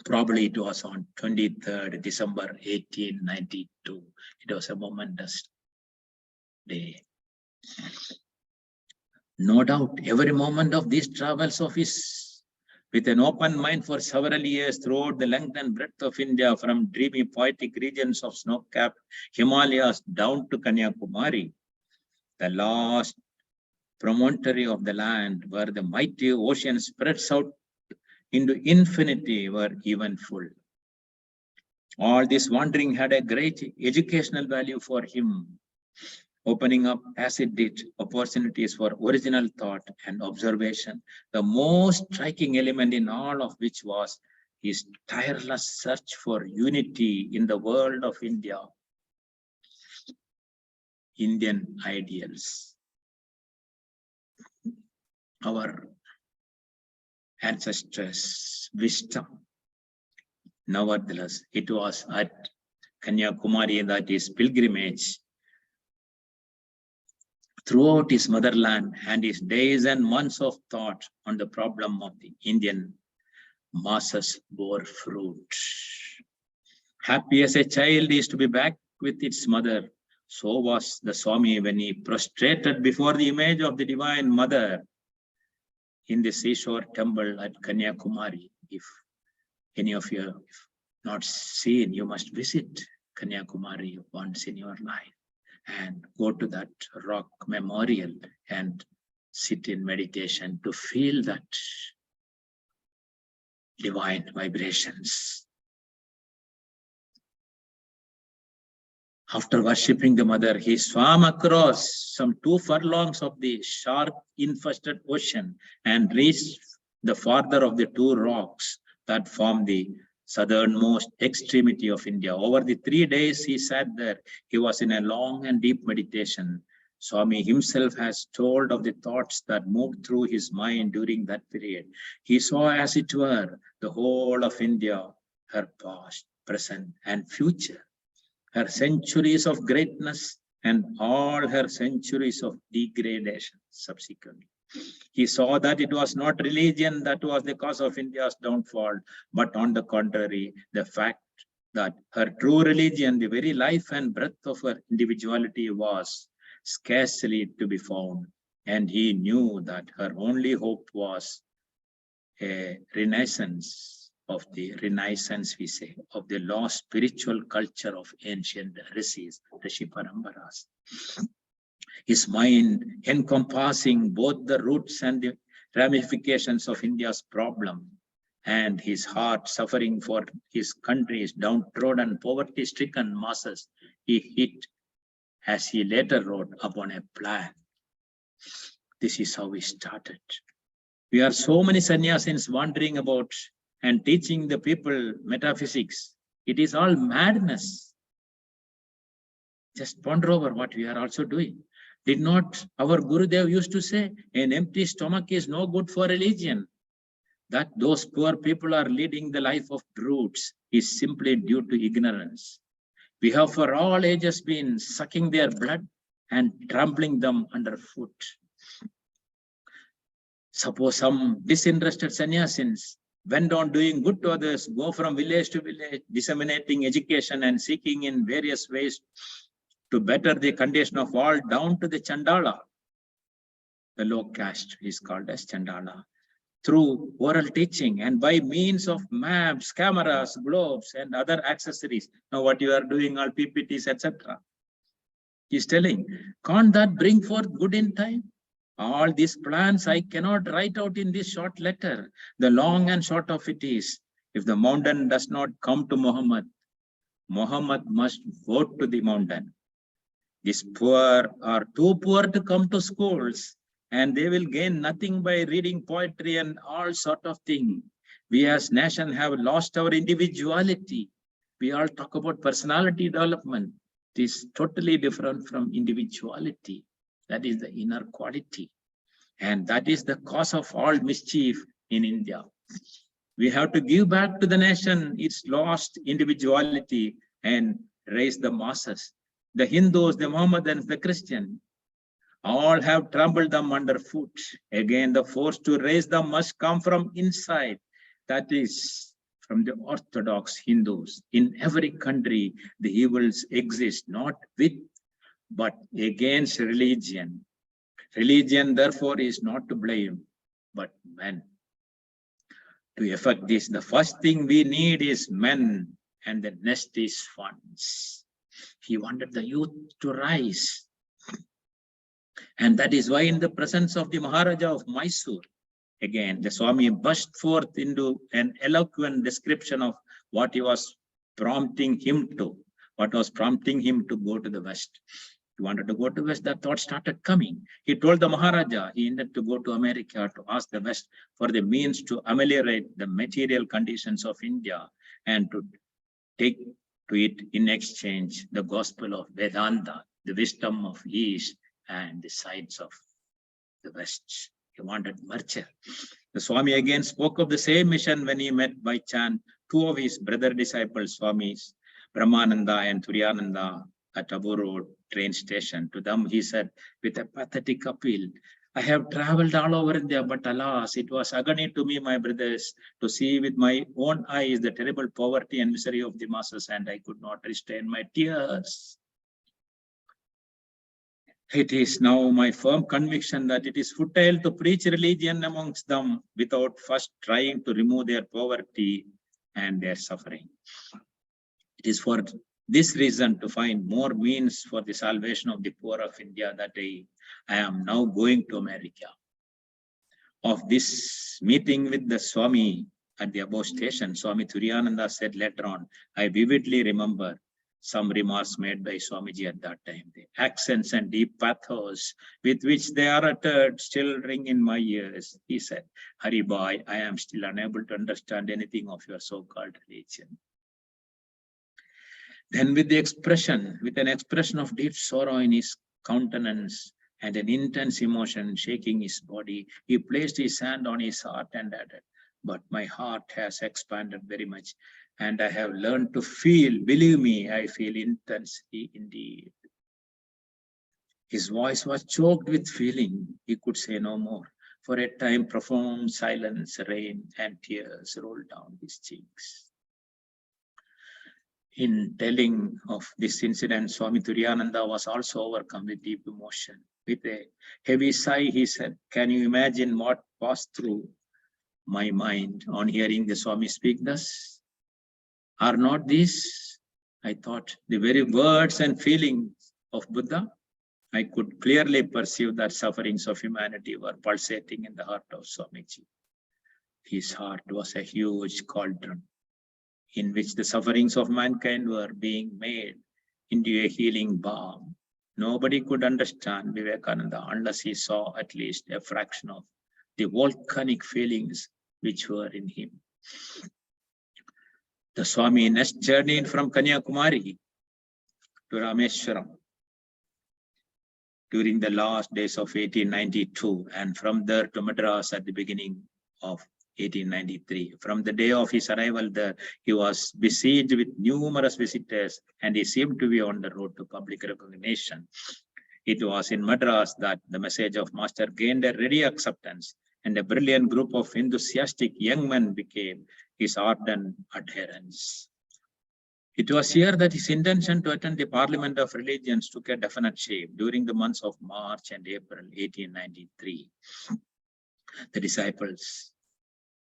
Probably it was on 23rd December 1892. It was a momentous day. No doubt, every moment of these travels of his, with an open mind for several years throughout the length and breadth of India, from dreamy poetic regions of snow-capped Himalayas down to Kanyakumari, the last promontory of the land where the mighty ocean spreads out into infinity, were eventful. All this wandering had a great educational value for him, opening up, as it did, opportunities for original thought and observation, the most striking element in all of which was his tireless search for unity in the world of India. Indian ideals. Our ancestors' wisdom. Nevertheless, it was at Kanyakumari that his pilgrimage throughout his motherland and his days and months of thought on the problem of the Indian masses bore fruit. Happy as a child is to be back with its mother, so was the Swami when he prostrated before the image of the Divine Mother in the seashore temple at Kanyakumari. If any of you have not seen, you must visit Kanyakumari once in your life and go to that rock memorial and sit in meditation to feel that divine vibrations. After worshipping the mother, he swam across some 2 furlongs of the shark-infested ocean and reached the farther of the 2 rocks that form the southernmost extremity of India. Over the 3 days he sat there, he was in a long and deep meditation. Swami himself has told of the thoughts that moved through his mind during that period. He saw, as it were, the whole of India, her past, present, and future, her centuries of greatness and all her centuries of degradation subsequently. He saw that it was not religion that was the cause of India's downfall, but on the contrary, the fact that her true religion, the very life and breath of her individuality, was scarcely to be found. And he knew that her only hope was a renaissance of the Renaissance, we say, of the lost spiritual culture of ancient rishis, Rishi Parambaras. His mind encompassing both the roots and the ramifications of India's problem, and his heart suffering for his country's downtrodden, poverty-stricken masses, he hit, as he later wrote, upon a plan. This is how we started. We are so many sannyasins wandering about and teaching the people metaphysics. It is all madness. Just ponder over what we are also doing. Did not our Gurudev used to say, an empty stomach is no good for religion? That those poor people are leading the life of brutes is simply due to ignorance. We have for all ages been sucking their blood and trampling them underfoot. Suppose some disinterested sannyasins went on doing good to others, go from village to village, disseminating education and seeking in various ways to better the condition of all down to the Chandala. The low caste is called as Chandala. Through oral teaching and by means of maps, cameras, globes, and other accessories. Now what you are doing, all PPTs, etc. He's telling, can't that bring forth good in time? All these plans I cannot write out in this short letter. The long and short of it is, if the mountain does not come to Muhammad, Muhammad must go to the mountain. These poor are too poor to come to schools, and they will gain nothing by reading poetry and all sort of thing. We as nation have lost our individuality. We all talk about personality development. It is totally different from individuality. That is the inner quality. And that is the cause of all mischief in India. We have to give back to the nation its lost individuality and raise the masses. The Hindus, the Mohammedans, the Christians, all have trampled them underfoot. Again, the force to raise them must come from inside. That is from the Orthodox Hindus. In every country, the evils exist, not with, but against religion. Religion, therefore, is not to blame, but men. To effect this, the first thing we need is men, and the next is funds. He wanted the youth to rise. And that is why in the presence of the Maharaja of Mysore, again, the Swami burst forth into an eloquent description of what he was prompting him to, what was prompting him to go to the West. He wanted to go to West, that thought started coming. He told the Maharaja he intended to go to America to ask the West for the means to ameliorate the material conditions of India and to take to it in exchange the gospel of Vedanta, the wisdom of East and the sides of the West. He wanted merger. The Swami again spoke of the same mission when he met by chance two of his brother disciples, Swamis Brahmananda and Turiyananda, at Aburu train station. To them he said with a pathetic appeal, I have traveled all over India, but alas, it was agony to me, my brothers, to see with my own eyes the terrible poverty and misery of the masses, and I could not restrain my tears. It is now my firm conviction that it is futile to preach religion amongst them without first trying to remove their poverty and their suffering. It is for this reason, to find more means for the salvation of the poor of India, that I am now going to America. Of this meeting with the Swami at the above station, Swami Turiyananda said later on, I vividly remember some remarks made by Swamiji at that time. The accents and deep pathos with which they are uttered still ring in my ears. He said, Hari Bhai, I am still unable to understand anything of your so-called religion. Then with an expression of deep sorrow in his countenance and an intense emotion shaking his body, he placed his hand on his heart and added, but my heart has expanded very much and I have learned to feel, believe me, I feel intensely indeed. His voice was choked with feeling. He could say no more. For a time, profound silence reigned and tears rolled down his cheeks. In telling of this incident, Swami Turiyananda was also overcome with deep emotion. With a heavy sigh, he said, can you imagine what passed through my mind on hearing the Swami speak thus? Are not these, I thought, the very words and feelings of Buddha? I could clearly perceive that sufferings of humanity were pulsating in the heart of Swamiji. His heart was a huge cauldron in which the sufferings of mankind were being made into a healing balm. Nobody could understand Vivekananda unless he saw at least a fraction of the volcanic feelings which were in him. The Swami next journeyed from Kanyakumari to Rameshwaram. during the last days of 1892, and from there to Madras at the beginning of 1893. From the day of his arrival there, he was besieged with numerous visitors, and he seemed to be on the road to public recognition. It was in Madras that the message of Master gained a ready acceptance, and a brilliant group of enthusiastic young men became his ardent adherents. It was here that his intention to attend the Parliament of Religions took a definite shape during the months of March and April 1893. The disciples,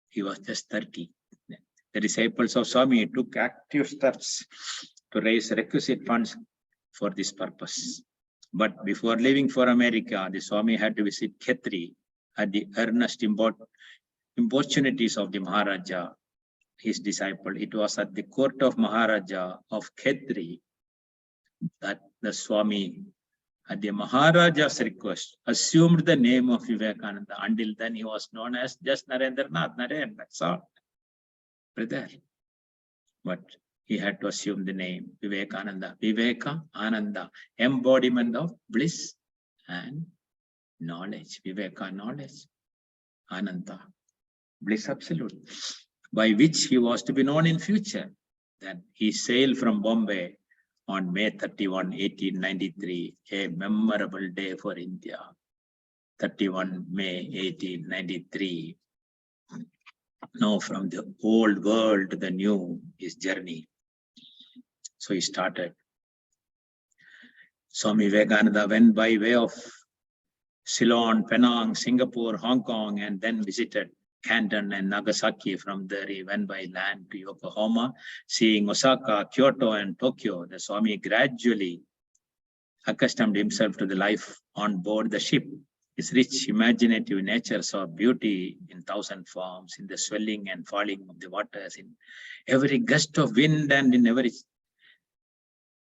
he was just 30. The disciples of Swami took active steps to raise requisite funds for this purpose. But before leaving for America, the Swami had to visit Khetri at the earnest importunities of the Maharaja, his disciple. It was at the court of Maharaja of Khetri that the Swami, at the Maharaja's request, assumed the name of Vivekananda. Until then, he was known as just Narendranath, Naren, that's all. Brother. But he had to assume the name Vivekananda. Viveka, Ananda, embodiment of bliss and knowledge. Viveka, knowledge. Ananda, bliss absolute, by which he was to be known in future. Then he sailed from Bombay on May 31, 1893, a memorable day for India. 31 May 1893. Now from the old world to the new, his journey. So he started. Swami Vivekananda went by way of Ceylon, Penang, Singapore, Hong Kong, and then visited Canton and Nagasaki. From there, he went by land to Yokohama, seeing Osaka, Kyoto, and Tokyo. The Swami gradually accustomed himself to the life on board the ship. His rich, imaginative nature saw beauty in 1,000 forms, in the swelling and falling of the waters, in every gust of wind, and in every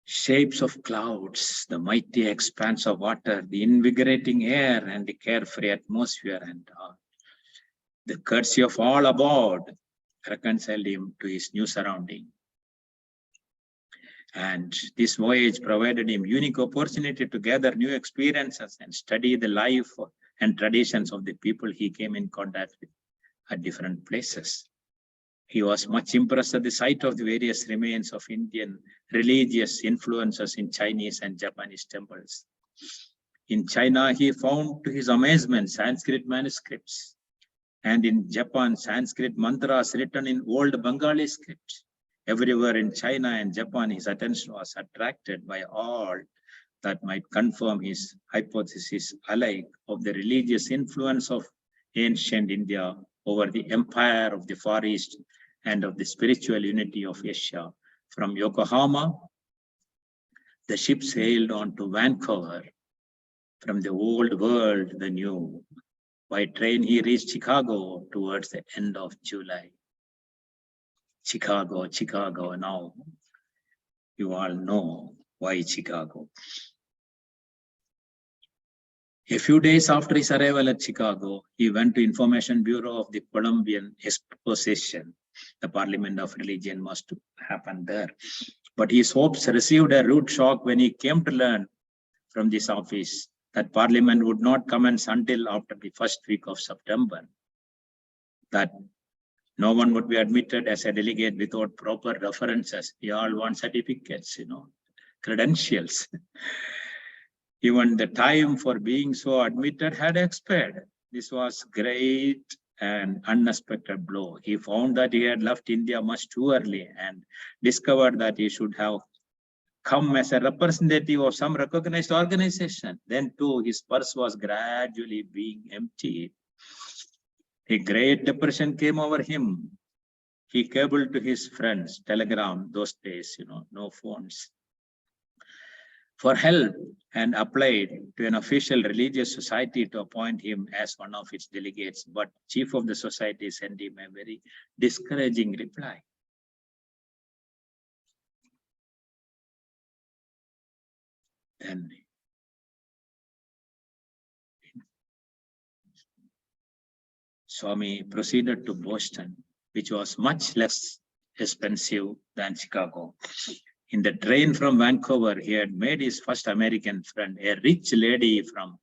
shapes of clouds, the mighty expanse of water, the invigorating air, and the carefree atmosphere, and the courtesy of all aboard reconciled him to his new surrounding. And this voyage provided him unique opportunity to gather new experiences and study the life and traditions of the people he came in contact with at different places. He was much impressed at the sight of the various remains of Indian religious influences in Chinese and Japanese temples. In China, he found to his amazement Sanskrit manuscripts, and in Japan, Sanskrit mantras written in old Bengali script. Everywhere in China and Japan, his attention was attracted by all that might confirm his hypothesis alike of the religious influence of ancient India over the empire of the Far East and of the spiritual unity of Asia. From Yokohama, the ship sailed on to Vancouver. From the old world, the new. By train, he reached Chicago towards the end of July. Chicago, Chicago. Now, you all know why Chicago. A few days after his arrival at Chicago, he went to Information Bureau of the Columbian Exposition. The Parliament of Religion must happen there. But his hopes received a rude shock when he came to learn from this office that Parliament would not commence until after the first week of September. That no one would be admitted as a delegate without proper references. We all want certificates, credentials. Even the time for being so admitted had expired. This was great and unexpected blow. He found that he had left India much too early and discovered that he should have come as a representative of some recognized organization. Then too, his purse was gradually being emptied. A great depression came over him. He cabled to his friends, telegram, those days, no phones, for help, and applied to an official religious society to appoint him as one of its delegates. But chief of the society sent him a very discouraging reply. Then Swami proceeded to Boston, which was much less expensive than Chicago. In the train from Vancouver, he had made his first American friend, a rich lady from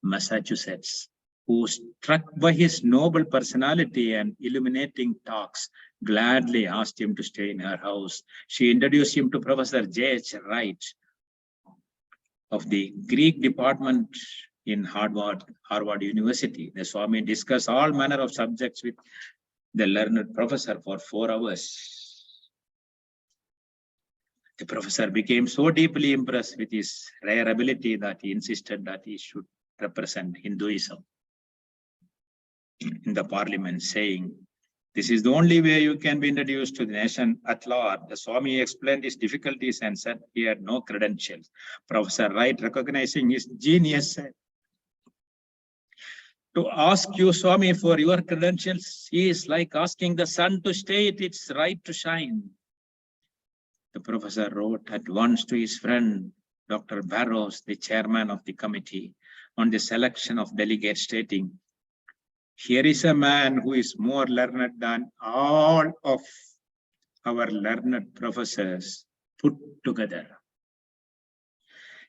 Massachusetts, who, struck by his noble personality and illuminating talks, gladly asked him to stay in her house. She introduced him to Professor J.H. Wright of the Greek department in Harvard University. The Swami discussed all manner of subjects with the learned professor for 4 hours. The professor became so deeply impressed with his rare ability that he insisted that he should represent Hinduism in the parliament, saying, "This is the only way you can be introduced to the nation at large." The Swami explained his difficulties and said he had no credentials. Professor Wright, recognizing his genius, said, "To ask you, Swami, for your credentials is like asking the sun to state its right to shine." The professor wrote at once to his friend, Dr. Barrows, the chairman of the committee, on the selection of delegates, stating, "Here is a man who is more learned than all of our learned professors put together."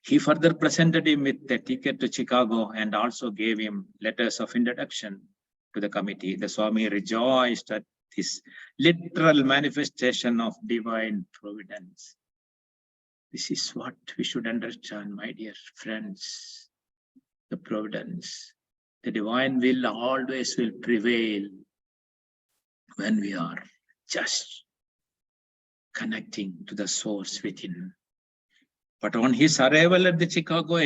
He further presented him with a ticket to Chicago and also gave him letters of introduction to the committee. The Swami rejoiced at this literal manifestation of divine providence. This is what we should understand, my dear friends. The providence, the divine will always will prevail when we are just connecting to the source within. But on his arrival at the Chicago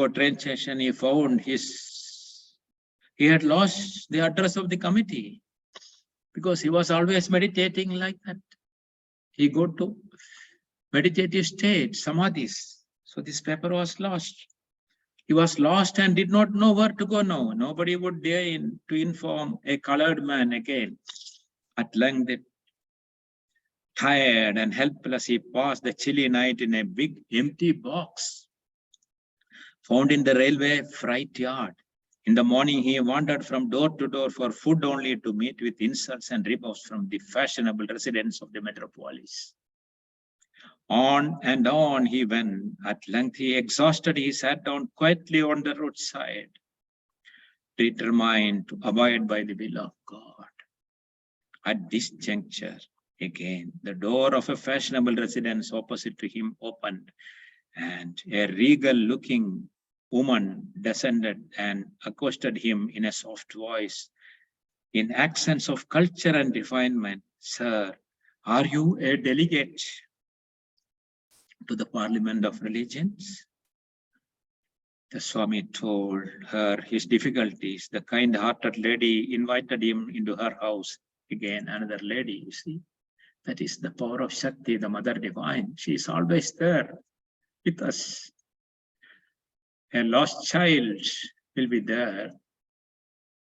train station, he found he had lost the address of the committee because he was always meditating like that. He go to meditative state, samadhis. So this paper was lost. He was lost and did not know where to go now. Nobody would dare to inform a colored man again. At length, tired and helpless, he passed the chilly night in a big empty box found in the railway freight yard. In the morning, he wandered from door to door for food only to meet with insults and rebuffs from the fashionable residents of the metropolis. On and on he went. At length, exhausted, he sat down quietly on the roadside, determined to abide by the will of God. At this juncture, again, the door of a fashionable residence opposite to him opened, and a regal-looking woman descended and accosted him in a soft voice, in accents of culture and refinement. "Sir, are you a delegate to the Parliament of Religions?" The Swami told her his difficulties. The kind-hearted lady invited him into her house. Again, another lady, you see. That is the power of Shakti, the Mother Divine. She is always there with us. A lost child will be there,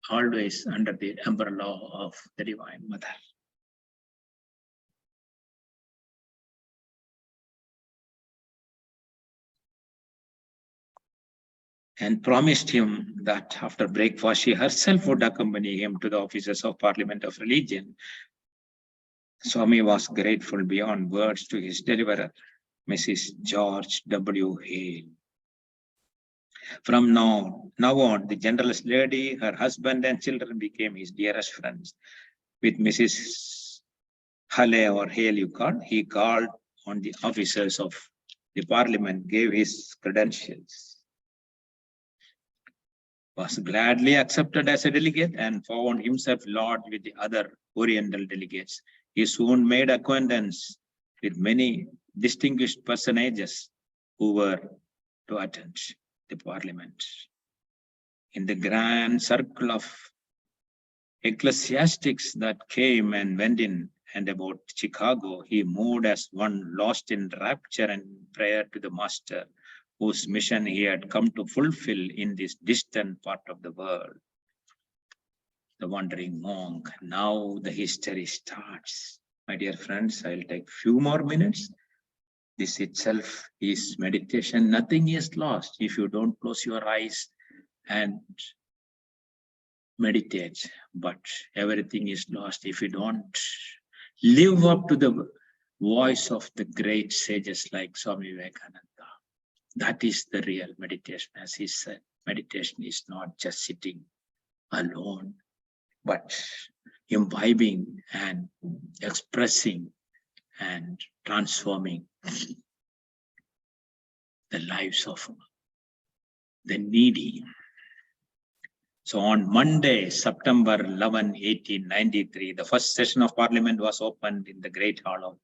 always under the umbrella of the Divine Mother. And promised him that after breakfast, she herself would accompany him to the offices of Parliament of Religion. Swami was grateful beyond words to his deliverer, Mrs. George W. Hale. From now on, the generous lady, her husband and children became his dearest friends. With Mrs. Hale or Hale, he called on the officers of the Parliament, gave his credentials, was gladly accepted as a delegate, and found himself lodged with the other Oriental delegates. He soon made acquaintance with many distinguished personages who were to attend the Parliament. In the grand circle of ecclesiastics that came and went in and about Chicago, he moved as one lost in rapture and prayer to the Master, whose mission he had come to fulfill in this distant part of the world. The wandering monk. Now the history starts. My dear friends, I'll take few more minutes. This itself is meditation. Nothing is lost if you don't close your eyes and meditate. But everything is lost if you don't live up to the voice of the great sages like Swami Vivekananda. That is the real meditation. As he said, meditation is not just sitting alone, but imbibing and expressing and transforming the lives of the needy. So on Monday, September 11, 1893, the first session of Parliament was opened in the Great Hall of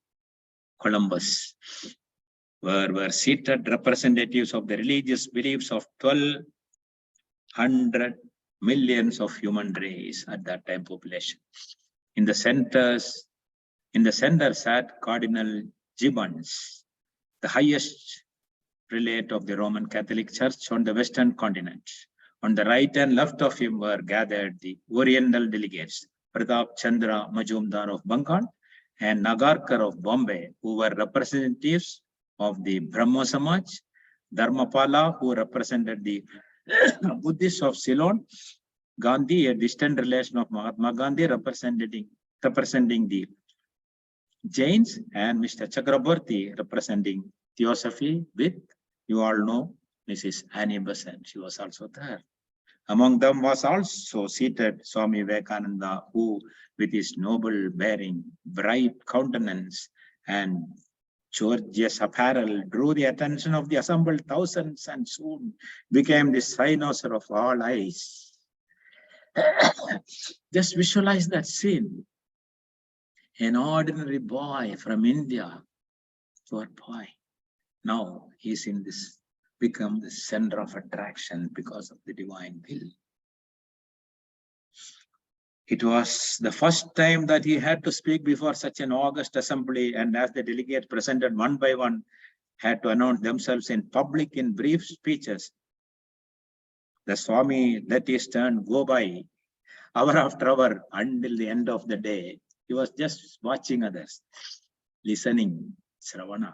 Columbus, where were seated representatives of the religious beliefs of 1,200 millions of human race at that time population. In the center sat Cardinal Gibbons, the highest prelate of the Roman Catholic Church on the Western continent. On the right and left of him were gathered the Oriental delegates, Pratap Chandra Majumdar of Bengal and Nagarkar of Bombay, who were representatives of the Brahmo Samaj, Dharmapala, who represented the Buddhists of Ceylon, Gandhi, a distant relation of Mahatma Gandhi, representing the Jains, and Mr. Chakraborty representing Theosophy with, you all know, Mrs. Annie Besant. She was also there. Among them was also seated Swami Vivekananda, who, with his noble bearing, bright countenance, and gorgeous apparel, drew the attention of the assembled thousands and soon became the cynosure of all eyes. Just visualize that scene. An ordinary boy from India, poor boy. Now he's in this, become the center of attraction because of the divine will. It was the first time that he had to speak before such an august assembly, and as the delegates presented one by one, had to announce themselves in public in brief speeches. The Swami let his turn go by hour after hour until the end of the day. He was just watching others, listening, Sravana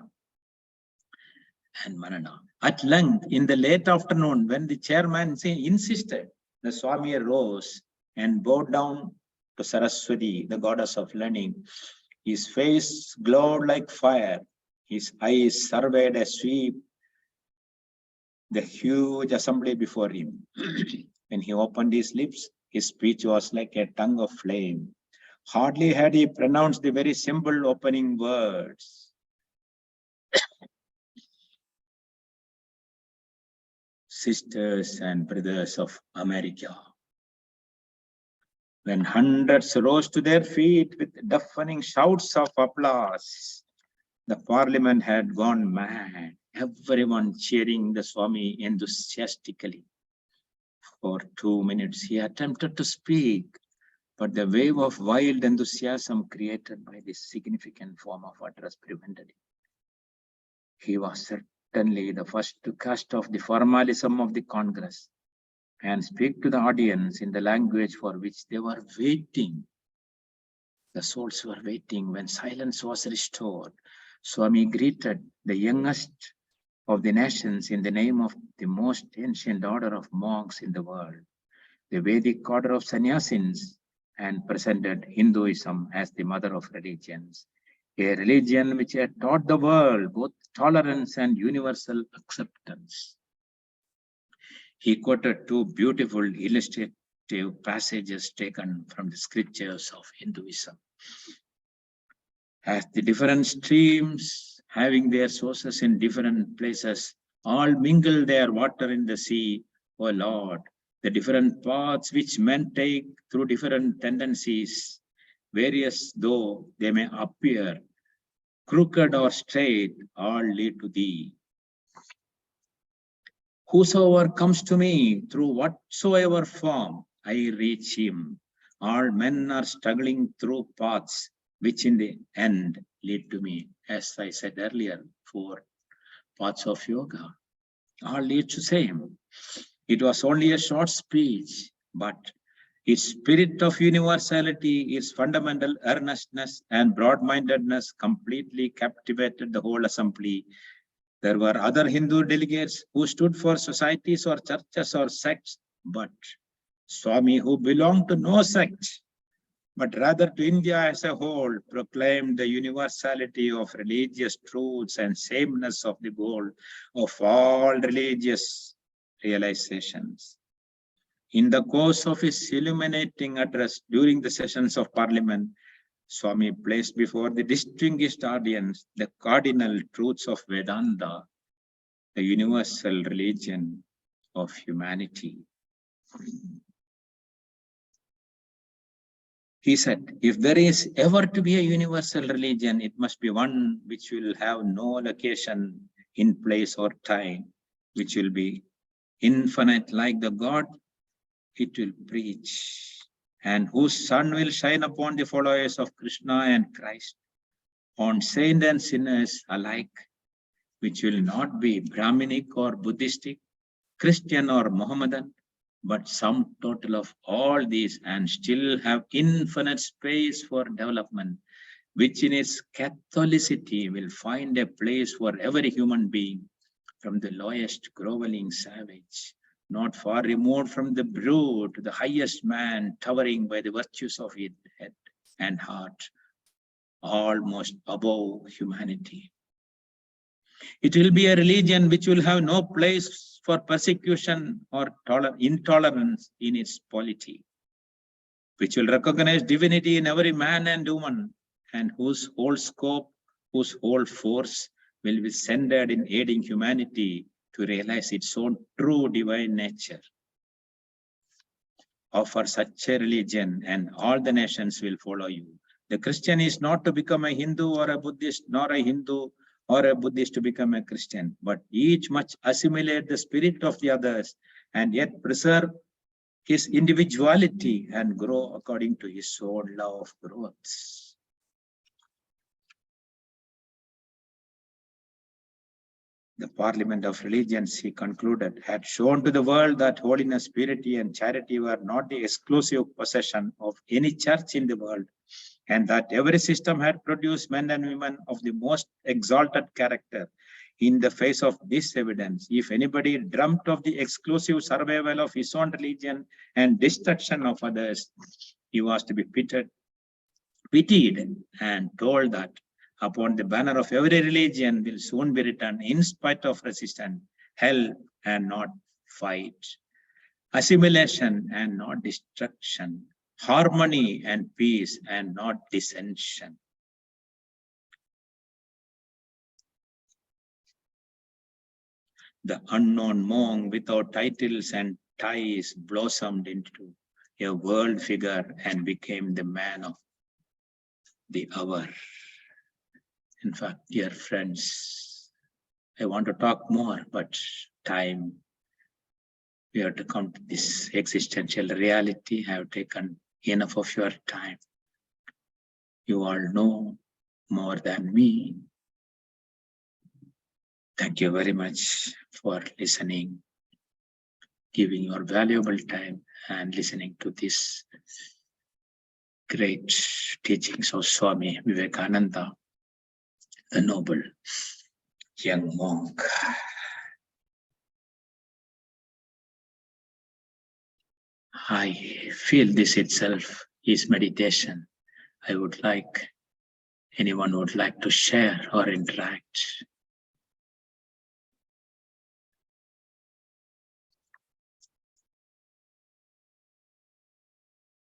and Manana. At length, in the late afternoon, when the chairman insisted, the Swami rose and bowed down to Saraswati, the goddess of learning. His face glowed like fire. His eyes surveyed a sweep the huge assembly before him. When he opened his lips, his speech was like a tongue of flame. Hardly had he pronounced the very simple opening words. Sisters and brothers of America. When hundreds rose to their feet with deafening shouts of applause, the Parliament had gone mad, everyone cheering the Swami enthusiastically. For 2 minutes, he attempted to speak, but the wave of wild enthusiasm created by this significant form of address prevented him. He was certainly the first to cast off the formalism of the Congress and speak to the audience in the language for which they were waiting. The souls were waiting. When silence was restored, Swami greeted the youngest of the nations in the name of the most ancient order of monks in the world, the Vedic order of sannyasins, and presented Hinduism as the mother of religions, a religion which had taught the world both tolerance and universal acceptance. He quoted two beautiful illustrative passages taken from the scriptures of Hinduism. As the different streams having their sources in different places all mingle their water in the sea, O Lord, the different paths which men take through different tendencies, various though they may appear, crooked or straight, all lead to thee. Whosoever comes to me through whatsoever form, I reach him. All men are struggling through paths which in the end lead to me. As I said earlier, 4 paths of yoga, all lead to same. It was only a short speech, but its spirit of universality, its fundamental earnestness and broad-mindedness completely captivated the whole assembly. There were other Hindu delegates who stood for societies or churches or sects, but Swami, who belonged to no sect, but rather to India as a whole, proclaimed the universality of religious truths and sameness of the goal of all religious realizations. In the course of his illuminating address during the sessions of Parliament, Swami placed before the distinguished audience the cardinal truths of Vedanta, the universal religion of humanity. He said, if there is ever to be a universal religion, it must be one which will have no location in place or time, which will be infinite like the God it will preach, and whose sun will shine upon the followers of Krishna and Christ, on saints and sinners alike, which will not be Brahminic or Buddhistic, Christian or Mohammedan, but sum total of all these, and still have infinite space for development, which in its Catholicity will find a place for every human being, from the lowest groveling savage, not far removed from the brute, to the highest man, towering by the virtues of his head and heart, almost above humanity. It will be a religion which will have no place for persecution or intolerance in its polity, which will recognize divinity in every man and woman, and whose whole scope, whose whole force will be centered in aiding humanity to realize its own true divine nature. Offer such a religion, and all the nations will follow you. The Christian is not to become a Hindu or a Buddhist, nor a Hindu or a Buddhist to become a Christian, but each must assimilate the spirit of the others and yet preserve his individuality and grow according to his own law of growth. The Parliament of Religions, he concluded, had shown to the world that holiness, purity, and charity were not the exclusive possession of any church in the world, and that every system had produced men and women of the most exalted character. In the face of this evidence, if anybody dreamt of the exclusive survival of his own religion and destruction of others, he was to be pitied and told that upon the banner of every religion will soon be written, in spite of resistance, help and not fight, assimilation and not destruction, harmony and peace and not dissension. The unknown monk without titles and ties blossomed into a world figure and became the man of the hour. In fact, dear friends, I want to talk more, but time, we have to come to this existential reality. I have taken enough of your time. You all know more than me. Thank you very much for listening, giving your valuable time and listening to this great teachings of Swami Vivekananda, the noble young monk. I feel this itself is meditation. I would like, anyone would like to share or interact.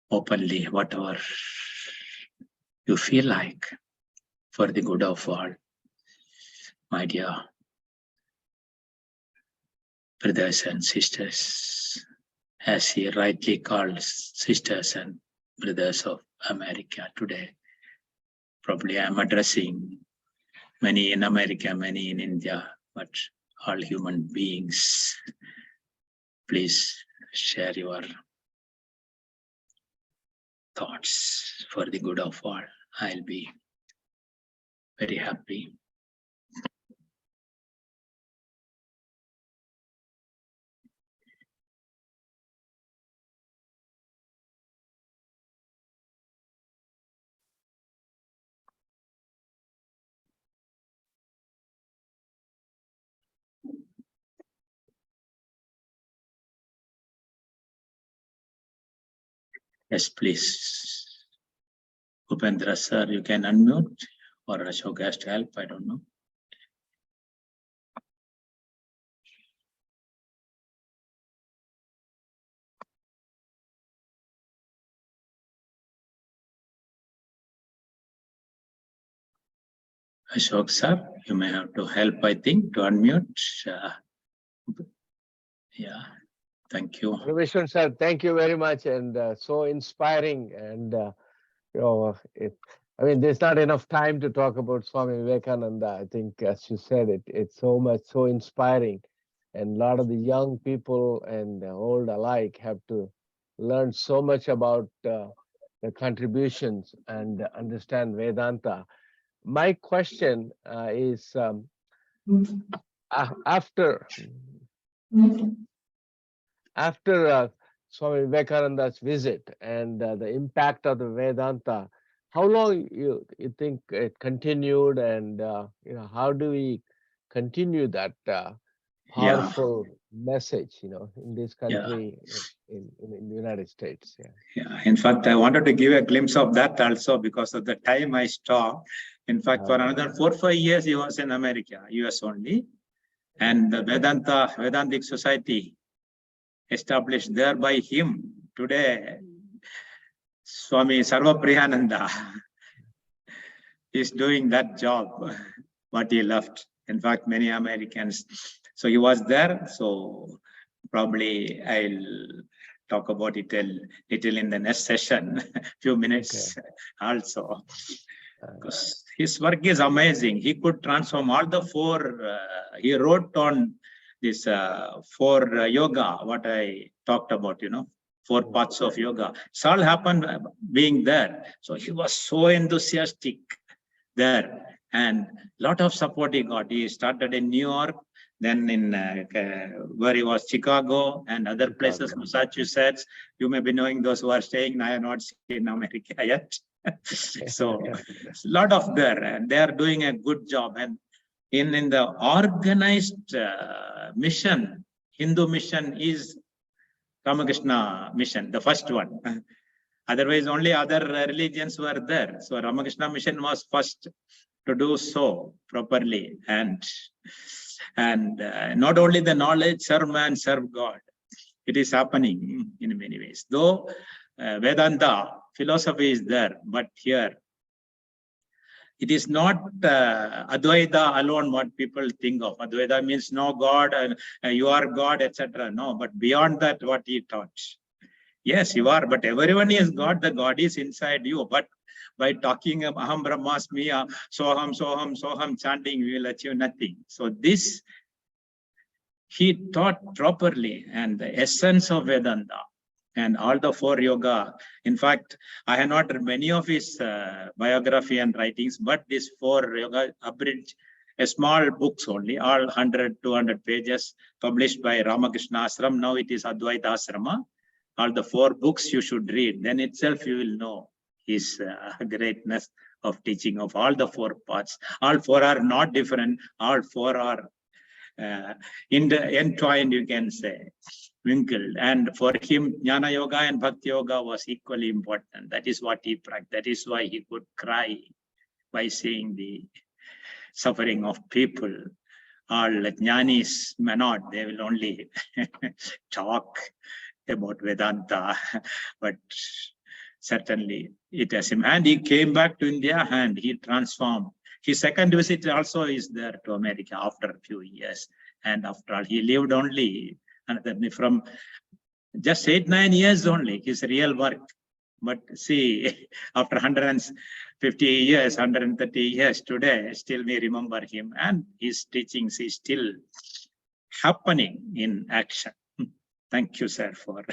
Openly, whatever you feel like, for the good of all. My dear brothers and sisters, as he rightly calls sisters and brothers of America today. Probably I'm addressing many in America, many in India, but all human beings. Please share your thoughts for the good of all. I'll be very happy. Yes, please. Upendra sir, you can unmute, or Ashok has to help, I don't know. Ashok sir, you may have to help, I think, to unmute. Yeah, thank you. Vishwan sir, thank you very much, and so inspiring. And I mean, there's not enough time to talk about Swami Vivekananda. I think, as you said, it's so inspiring, and a lot of the young people and old alike have to learn so much about the contributions and understand Vedanta. My question is, after Swami Vivekananda's visit and the impact of the Vedanta, how long you think it continued, and how do we continue that powerful message in this country, in the United States? Yeah, in fact, I wanted to give a glimpse of that also because of the time I stopped. In fact, for another 4 or 5 years, he was in America, US only. And the Vedantic Society established there by him. Today, Swami Sarvapriyananda is doing that job, what he left. In fact, many Americans. So he was there. So probably I'll talk about it a little in the next session, few minutes also. Because his work is amazing. He could transform all the four. He wrote on this four yoga, what I talked about, 4 parts of yoga. It's all happened being there. So he was so enthusiastic there, and lot of support he got. He started in New York, then in where he was, Chicago, and other places, Massachusetts. You may be knowing those who are staying. I have not seen America yet. So a lot of there, and they are doing a good job. And in the organized mission, Hindu mission is Ramakrishna mission, the first one. Otherwise, only other religions were there. So Ramakrishna mission was first to do so properly, and not only the knowledge, serve man, serve God. It is happening in many ways. Though Vedanta philosophy is there, but here it is not Advaita alone what people think of. Advaita means no God, and you are God, etc. No, but beyond that, what he taught. Yes, you are, but everyone is God. The God is inside you. But by talking of Aham Brahmasmi, Soham, Soham, Soham, chanting, we will achieve nothing. So this, he taught properly, and the essence of Vedanta and all the 4 yoga. In fact, I have not read many of his biography and writings, but these 4 yoga abridged, a small books only, all 100, 200 pages, published by Ramakrishna Ashram. Now it is Advaita Ashrama. All the 4 books you should read. Then itself you will know his greatness of teaching of all the 4 parts. All 4 are not different. All 4 are entwined, you can say, winkled. And for him, Jnana Yoga and Bhakti Yoga was equally important. That is what he practiced. That is why he could cry by seeing the suffering of people. All Jnanis may not. They will only talk about Vedanta, but certainly it has him. And he came back to India and he transformed. His second visit also is there to America after a few years. And after all, he lived only from just 8-9 years only, his real work. But see, after 150 years, 130 years today, still we remember him, and his teachings is still happening in action. Thank you, sir, for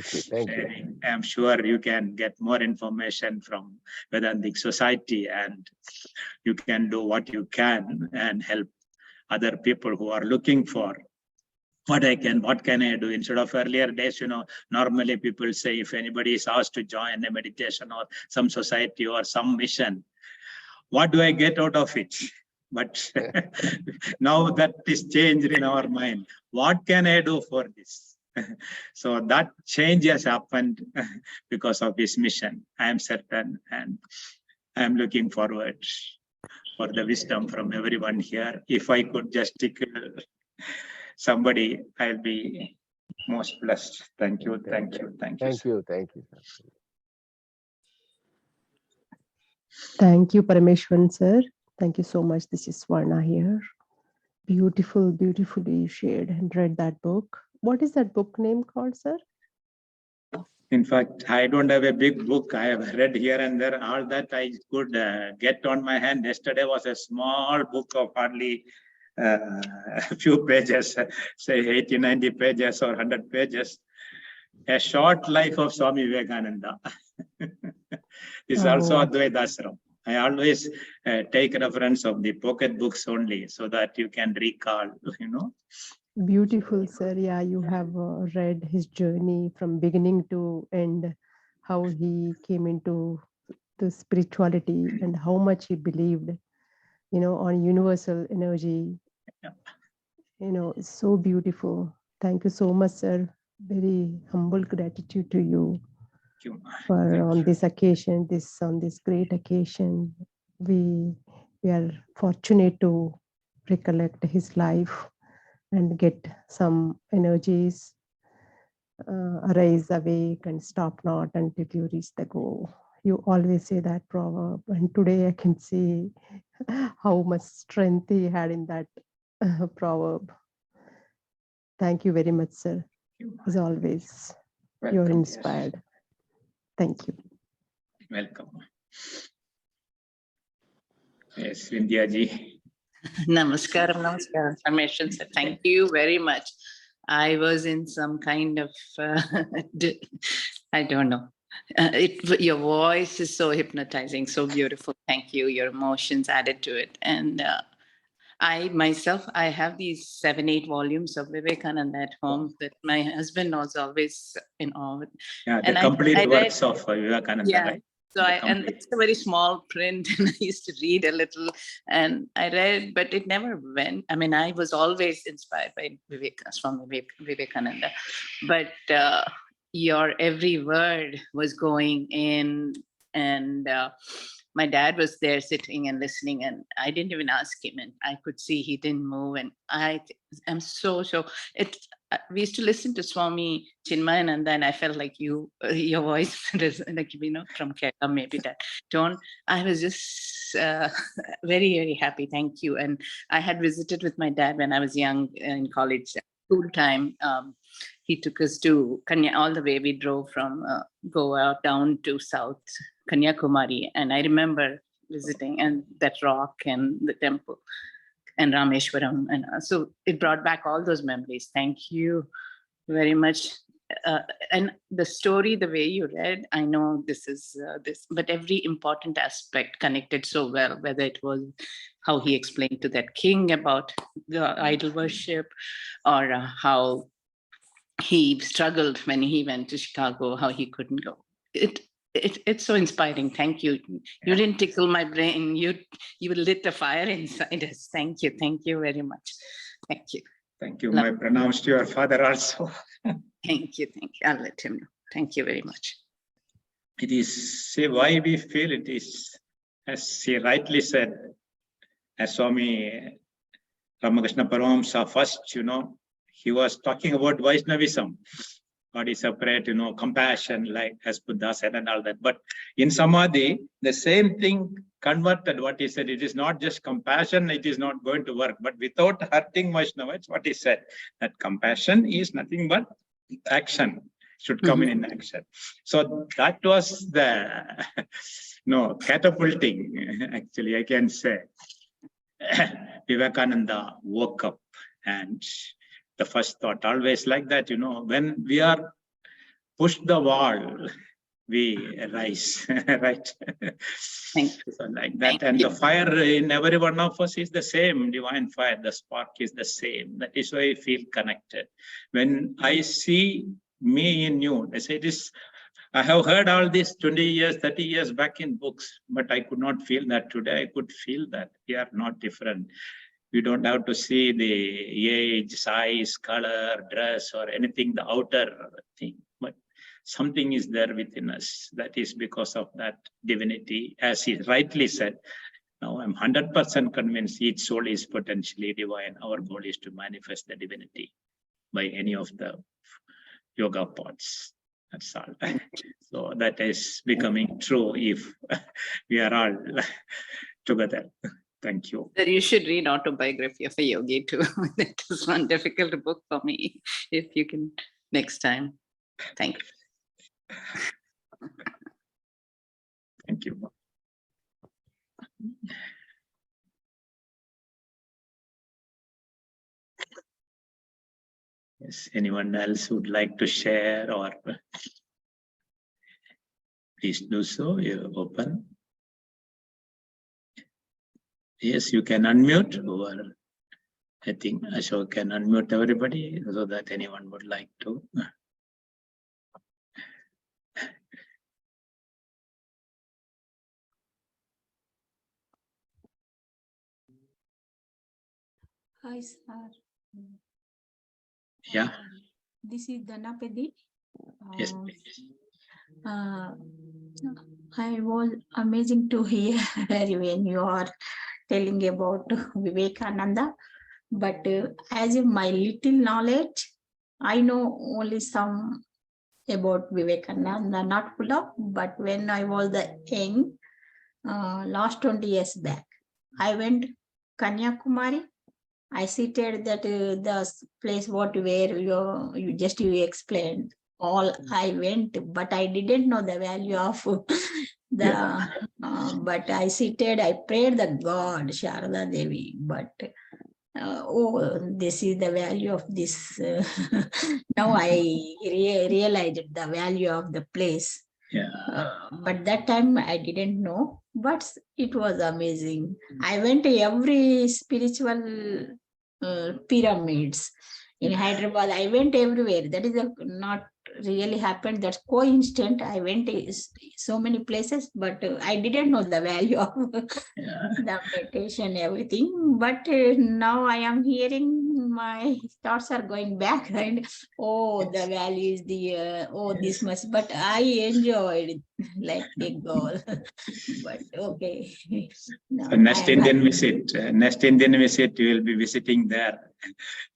sharing. I'm sure you can get more information from Vedantic Society, and you can do what you can and help other people who are looking for what can I do. Instead of earlier days, normally people say if anybody is asked to join a meditation or some society or some mission, what do I get out of it? But now that is changed in our mind. What can I do for this? So that change has happened because of his mission, I am certain. And I'm looking forward for the wisdom from everyone here. If I could just tickle somebody, I'll be most blessed. Thank you, thank you, thank you. Thank you, thank you. Thank you, Parameshwaran sir. Thank you so much. This is Swarna here. Beautiful, beautifully shared and read that book. What is that book name called, sir? In fact, I don't have a big book. I have read here and there. All that I could get on my hand yesterday was a small book of hardly a few pages, say 80, 90 pages or 100 pages. A short life of Swami Vivekananda. This is also Advaita Ashram. I always take reference of the pocket books only so that you can recall, Beautiful, sir. Yeah, you have read his journey from beginning to end, how he came into the spirituality and how much he believed, on universal energy. Yeah. It's so beautiful. Thank you so much, sir. Very humble gratitude to you for on this occasion, on this great occasion. We are fortunate to recollect his life and get some energies, arise, awake, and stop not until you reach the goal. You always say that proverb, and today I can see how much strength he had in that proverb. Thank you very much, sir. As always, you're inspired. Yes. Thank you. Welcome. Yes, Vindhya ji. Namaskaram, namaskaram. Parameshwaran sir, thank you very much. I was in some kind of, I don't know. Your voice is so hypnotizing, so beautiful. Thank you. Your emotions added to it. And I myself, I have these 7, 8 volumes of Vivekananda at home that my husband was always in awe with. Yeah, the complete works of Vivekananda. Yeah. Right? So and it's a very small print, and I used to read a little, and I read, but it never went. I mean, I was always inspired by Swami Vivekananda, but your every word was going in, and my dad was there sitting and listening, and I didn't even ask him, and I could see he didn't move, and I'm so we used to listen to Swami Chinmayananda, and I felt like your voice is like, from Kerala, maybe that tone. I was just very, very happy. Thank you. And I had visited with my dad when I was young in college, school time. He took us to Kanya, all the way we drove from Goa down to South Kanyakumari. And I remember visiting and that rock and the temple and Rameshwaram. And so it brought back all those memories. Thank you very much. And the story, the way you read, I know this is this, but every important aspect connected so well, whether it was how he explained to that king about the idol worship, or how he struggled when he went to Chicago, how he couldn't go. It's so inspiring. Thank you. You didn't tickle my brain. You lit a fire inside us. Thank you very much. Thank you. Thank you. My pronouns to your father also. Thank you. I'll let him know. Thank you very much. It is, say, why we feel it is, as he rightly said, as Swami Ramakrishna Paramahamsa first, he was talking about Vaishnavism. God is separate, compassion, like as Buddha said and all that. But in Samadhi, the same thing converted what he said. It is not just compassion, it is not going to work. But without hurting Vaishnava, it's what he said. That compassion is nothing but action, should come in action. So that was the, catapulting, actually, I can say. Vivekananda woke up, and the first thought, always like that, when we are pushed the wall, we rise, right? So like that. And the fire in every one of us is the same, divine fire, the spark is the same. That is why I feel connected. When I see me in you, I say this, I have heard all this 20 years, 30 years back in books, but I could not feel that today. I could feel that we are not different. We don't have to see the age, size, color, dress, or anything, the outer thing. But something is there within us. That is because of that divinity. As he rightly said, now I'm 100% convinced each soul is potentially divine. Our goal is to manifest the divinity by any of the yoga paths. That's all. So that is becoming true if we are all together. Thank you. Sir, you should read Autobiography of a Yogi too. That is one difficult book for me. If you can next time. Thank you. Thank you. Yes, anyone else would like to share or please do so. You're open. Yes, you can unmute, or I think Ashok can unmute everybody so that anyone would like to. Hi, sir. Yeah. This is Dhanapadi. Yes, please. I was amazing to hear when you are telling about Vivekananda, but as in my little knowledge, I know only some about Vivekananda, not full of, but when I was young, last 20 years back, I went Kanyakumari. I seated that the place where you explained. All I went, but I didn't know the value of the. But I seated. I prayed the God Sharada Devi. But this is the value of this. Now I realized the value of the place. Yeah. But that time I didn't know, but it was amazing. I went to every spiritual pyramids in Hyderabad. I went everywhere. That is not really happened. That's coincident. I went to so many places, but I didn't know the value of the meditation, everything. But now I am hearing, my thoughts are going back, and the value is the this much. But I enjoyed it like a goal. But okay. No, So next Indian visit, you will be visiting there,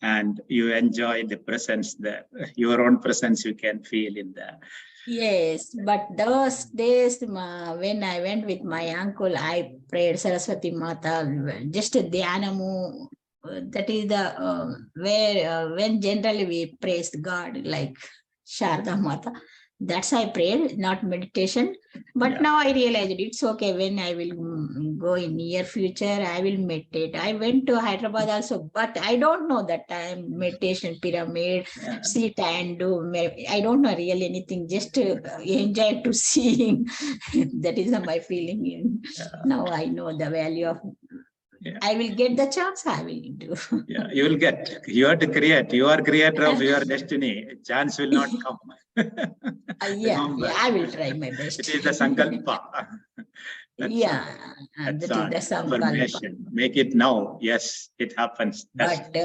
and you enjoy the presence there. Your own presence you can feel in there. Yes, but those days when I went with my uncle, I prayed Saraswati Mata, just Dhyanamu. That is the where when generally we praise God like Sharda Mata. That's I prayed, not meditation. But now I realized it's okay. When I will go in near future, I will meditate. I went to Hyderabad also, but I don't know that time meditation pyramid, sit and do. I don't know really anything. Just enjoy to seeing. That is my feeling. Now I know the value of. I will get the chance. I will do. Yeah, you will get. You have to create. You are creator of your destiny. Chance will not come. I will try my best. It is the sankalpa. That is the sankalpa. Make it now. Yes, it happens. But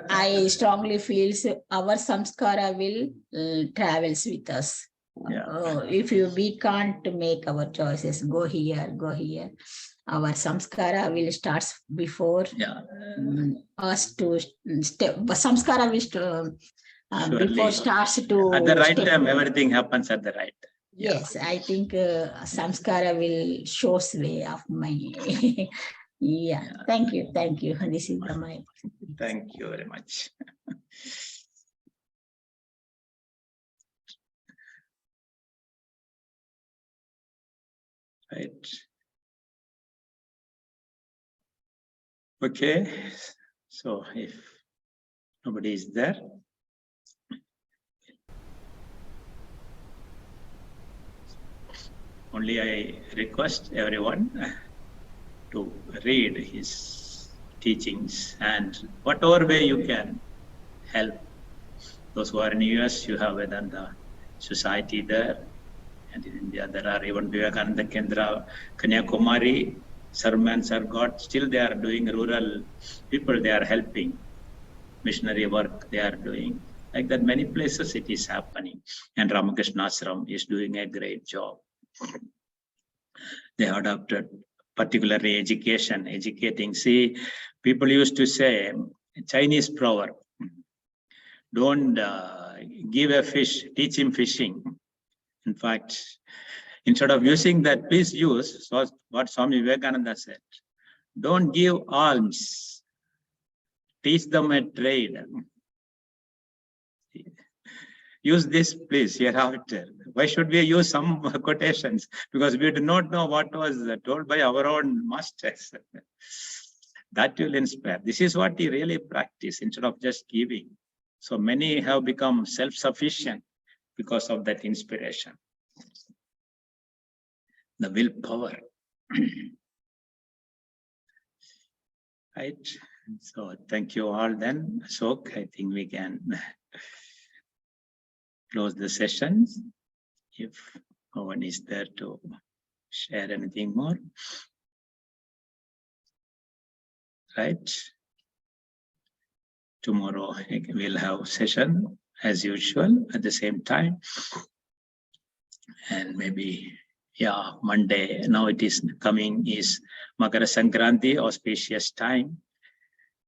I strongly feel our samskara will travels with us. If we can't make our choices, go here, go here. Our samskara will start before us to step. Samskara will before starts to. At the right time, everything happens at the right time. Yes, I think samskara will show way of my. Thank you. This is my. Thank you very much. Right. Okay, so if nobody is there, only I request everyone to read his teachings, and whatever way you can help. Those who are in US, you have Vedanta Society there, and in India there are even Vivekananda Kendra, Kanyakumari, Sarman Sargot. Still they are doing rural people, they are helping missionary work they are doing. Like that, many places it is happening. And Ramakrishna Ashram is doing a great job. They adopted particularly education, educating. See, people used to say, Chinese proverb, don't give a fish, teach him fishing. In fact, instead of using that, please use what Swami Vivekananda said. Don't give alms, teach them a trade. Use this, please, hereafter. Why should we use some quotations? Because we do not know what was told by our own masters. That will inspire. This is what he really practiced instead of just giving. So many have become self-sufficient because of that inspiration. The willpower. Right. So thank you all then. Ashok, I think we can close the sessions if no one is there to share anything more. Right. Tomorrow we'll have session as usual at the same time. And maybe, yeah, Monday, now it is coming, is Makara Sankranti, auspicious time.